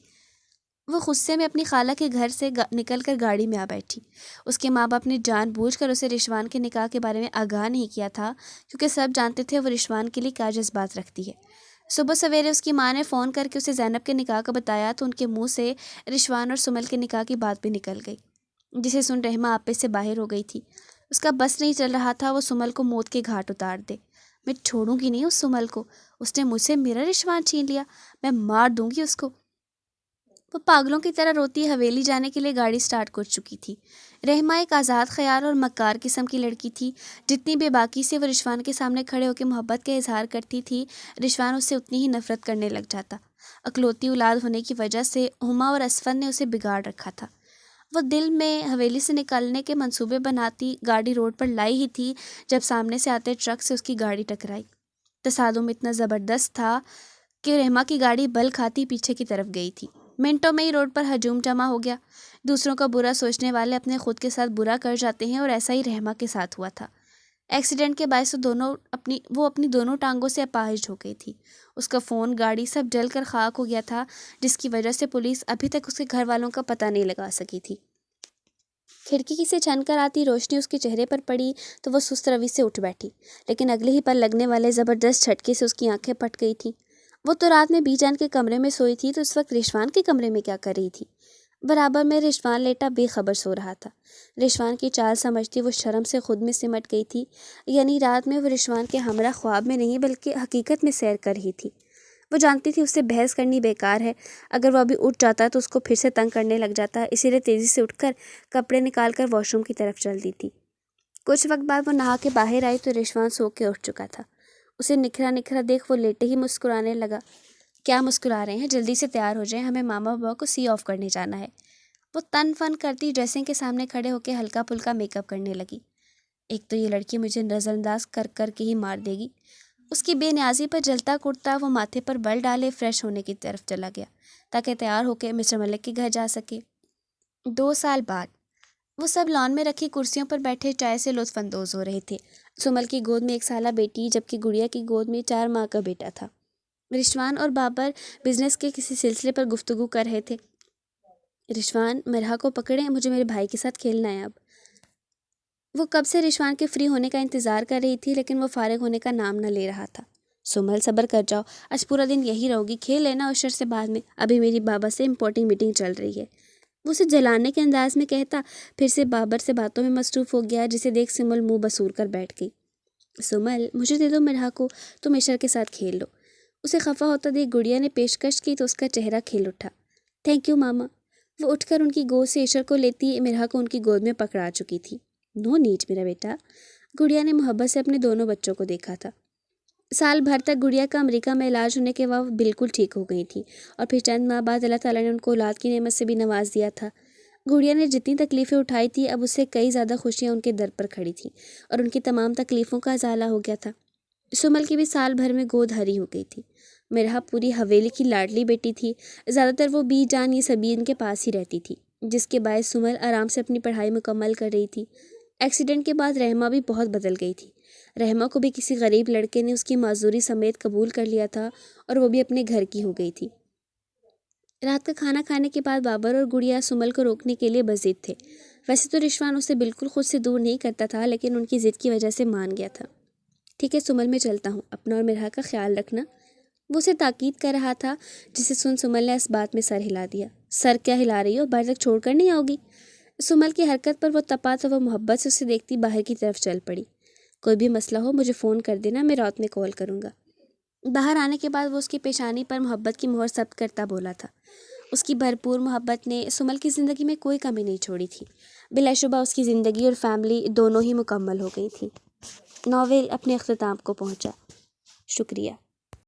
وہ غصے میں اپنی خالہ کے گھر سے نکل کر گاڑی میں آ بیٹھی۔ اس کے ماں باپ نے جان بوجھ کر اسے رشوان کے نکاح کے بارے میں آگاہ نہیں کیا تھا، کیونکہ سب جانتے تھے وہ رشوان کے لیے کیا جذبات رکھتی ہے۔ صبح سویرے اس کی ماں نے فون کر کے اسے زینب کے نکاح کا بتایا تو ان کے منہ سے رشوان اور سمل کے نکاح کی بات بھی نکل گئی، جسے سن رحمہ آپے سے باہر ہو گئی تھی۔ اس کا بس نہیں چل رہا تھا وہ سمل کو موت کے گھاٹ اتار دے۔ میں چھوڑوں گی نہیں اس سمل کو، اس نے مجھ سے میرا رشوان چھین لیا، میں مار دوں گی اس کو۔ وہ پاگلوں کی طرح روتی حویلی جانے کے لیے گاڑی سٹارٹ کر چکی تھی۔ رحمہ ایک آزاد خیال اور مکار قسم کی لڑکی تھی۔ جتنی بے باکی سے وہ رشوان کے سامنے کھڑے ہو کے محبت کا اظہار کرتی تھی، رشوان اس سے اتنی ہی نفرت کرنے لگ جاتا۔ اکلوتی اولاد ہونے کی وجہ سے ہما اور اسفن نے اسے بگاڑ رکھا تھا۔ وہ دل میں حویلی سے نکلنے کے منصوبے بناتی گاڑی روڈ پر لائی ہی تھی جب سامنے سے آتے ٹرک سے اس کی گاڑی ٹکرائی۔ تصادم اتنا زبردست تھا کہ رحمہ کی گاڑی بل کھاتی پیچھے کی طرف گئی تھی۔ منٹوں میں ہی روڈ پر ہجوم جمع ہو گیا۔ دوسروں کا برا سوچنے والے اپنے خود کے ساتھ برا کر جاتے ہیں، اور ایسا ہی رحمہ کے ساتھ ہوا تھا۔ ایکسیڈنٹ کے باعث وہ اپنی دونوں ٹانگوں سے اپاہج ہو گئی تھی۔ اس کا فون، گاڑی سب جل کر خاک ہو گیا تھا، جس کی وجہ سے پولیس ابھی تک اس کے گھر والوں کا پتہ نہیں لگا سکی تھی۔ کھڑکی سے چھن کر آتی روشنی اس کے چہرے پر پڑی تو وہ سست روی سے اٹھ بیٹھی، لیکن اگلے ہی پل لگنے والے زبردست جھٹکے سے اس کی آنکھیں پھٹ گئی تھیں۔ وہ تو رات میں بی جان کے کمرے میں سوئی تھی، تو اس وقت رشوان کے کمرے میں کیا کر رہی تھی؟ برابر میں رشوان لیٹا بے خبر سو رہا تھا۔ رشوان کی چال سمجھتی وہ شرم سے خود میں سمٹ گئی تھی، یعنی رات میں وہ رشوان کے ہمراہ خواب میں نہیں بلکہ حقیقت میں سیر کر رہی تھی۔ وہ جانتی تھی اس سے بحث کرنی بیکار ہے، اگر وہ ابھی اٹھ جاتا تو اس کو پھر سے تنگ کرنے لگ جاتا، اسی لیے تیزی سے اٹھ کر کپڑے نکال کر واش روم کی طرف چل دی تھی۔ کچھ وقت بعد وہ نہا کے باہر آئی تو رشوان سو کے اٹھ چکا تھا۔ اسے نکھرا نکھرا دیکھ وہ لیٹے ہی مسکرانے لگا۔ کیا مسکرا رہے ہیں؟ جلدی سے تیار ہو جائیں، ہمیں ماما بابا کو سی آف کرنے جانا ہے۔ وہ تن فن کرتی ڈریسنگ کے سامنے کھڑے ہو کے ہلکا پھلکا میک اپ کرنے لگی۔ ایک تو یہ لڑکی مجھے نظر انداز کر کر کے ہی مار دے گی۔ اس کی بے نیازی پر جلتا کرتا وہ ماتھے پر بل ڈالے فریش ہونے کی طرف چلا گیا تاکہ تیار ہو کے مسٹر ملک کے گھر جا سکے۔ 2 سال بعد وہ سب لان میں رکھی کرسیوں پر بیٹھے چائے سے لطف اندوز ہو رہے تھے۔ سمل کی گود میں 1 سالہ بیٹی جبکہ گڑیا کی گود میں 4 ماہ کا بیٹا تھا۔ رشوان اور بابر بزنس کے کسی سلسلے پر گفتگو کر رہے تھے۔ رشوان، مرحا کو پکڑیں، مجھے میرے بھائی کے ساتھ کھیلنا ہے اب۔ وہ کب سے رشوان کے فری ہونے کا انتظار کر رہی تھی، لیکن وہ فارغ ہونے کا نام نہ لے رہا تھا۔ سمل، صبر کر جاؤ، آج پورا دن یہی رہو گی، کھیل لینا عشر سے بعد میں، ابھی میری بابا سے امپورٹنٹ میٹنگ چل رہی ہے۔ وہ اسے جلانے کے انداز میں کہتا، پھر سے بابر سے باتوں میں مصروف ہو گیا، جسے دیکھ سمل منہ بسور کر بیٹھ گئی۔ سمل، مجھے دے دو مرحا کو، تم عشر کے ساتھ کھیل لو۔ اسے خفا ہوتا دیکھ گڑیا نے پیشکش کی تو اس کا چہرہ کھل اٹھا۔ تھینک یو ماما۔ وہ اٹھ کر ان کی گود سے عشر کو لیتی مرحا کو ان کی گود میں پکڑا چکی تھی۔ نو نیڈ میرا بیٹا۔ گڑیا نے محبت سے اپنے دونوں بچوں کو دیکھا تھا۔ سال بھر تک گڑیا کا امریکہ میں علاج ہونے کے بعد بالکل ٹھیک ہو گئی تھی، اور پھر چند ماہ بعد اللہ تعالیٰ نے ان کو اولاد کی نعمت سے بھی نواز دیا تھا۔ گڑیا نے جتنی تکلیفیں اٹھائی تھی، اب اس سے کئی زیادہ خوشیاں ان کے در پر کھڑی تھیں، اور ان کی تمام تکلیفوں کا ازالہ ہو گیا تھا۔ سمل کی بھی سال بھر میں گود ہری ہو گئی تھی۔ مرحا پوری حویلی کی لاڈلی بیٹی تھی، زیادہ تر وہ بی جان یہ سبھی ان کے پاس ہی رہتی تھی، جس کے باعث سمل آرام سے اپنی پڑھائی مکمل کر رہی تھی۔ ایکسیڈنٹ کے بعد رحمہ بھی بہت بدل گئی تھی۔ رحمہ کو بھی کسی غریب لڑکے نے اس کی معذوری سمیت قبول کر لیا تھا، اور وہ بھی اپنے گھر کی ہو گئی تھی۔ رات کا کھانا کھانے کے بعد بابر اور گڑیا سمل کو روکنے کے لیے بضد تھے۔ ویسے تو رشوان اسے بالکل خود سے دور نہیں کرتا تھا، لیکن ان کی ضد کی وجہ سے مان گیا تھا۔ ٹھیک ہے سمل، میں چلتا ہوں، اپنا اور مرحا کا خیال رکھنا۔ وہ اسے تاکید کر رہا تھا، جسے سن سمل نے اس بات میں سر ہلا دیا۔ سر کیا ہلا رہی ہو؟ باہر تک چھوڑ کر نہیں آؤ گی؟ سمل کی حرکت پر وہ تپا تو وہ محبت سے اسے دیکھتی باہر کی طرف چل پڑی۔ کوئی بھی مسئلہ ہو مجھے فون کر دینا، میں رات میں کال کروں گا۔ باہر آنے کے بعد وہ اس کی پیشانی پر محبت کی مہر ثبت کرتا بولا تھا۔ اس کی بھرپور محبت نے سمل کی زندگی میں کوئی کمی نہیں چھوڑی تھی۔ بلا شبہ اس کی زندگی اور فیملی دونوں ہی مکمل ہو گئی تھی۔ ناول اپنے اختتام کو پہنچا۔ شکریہ۔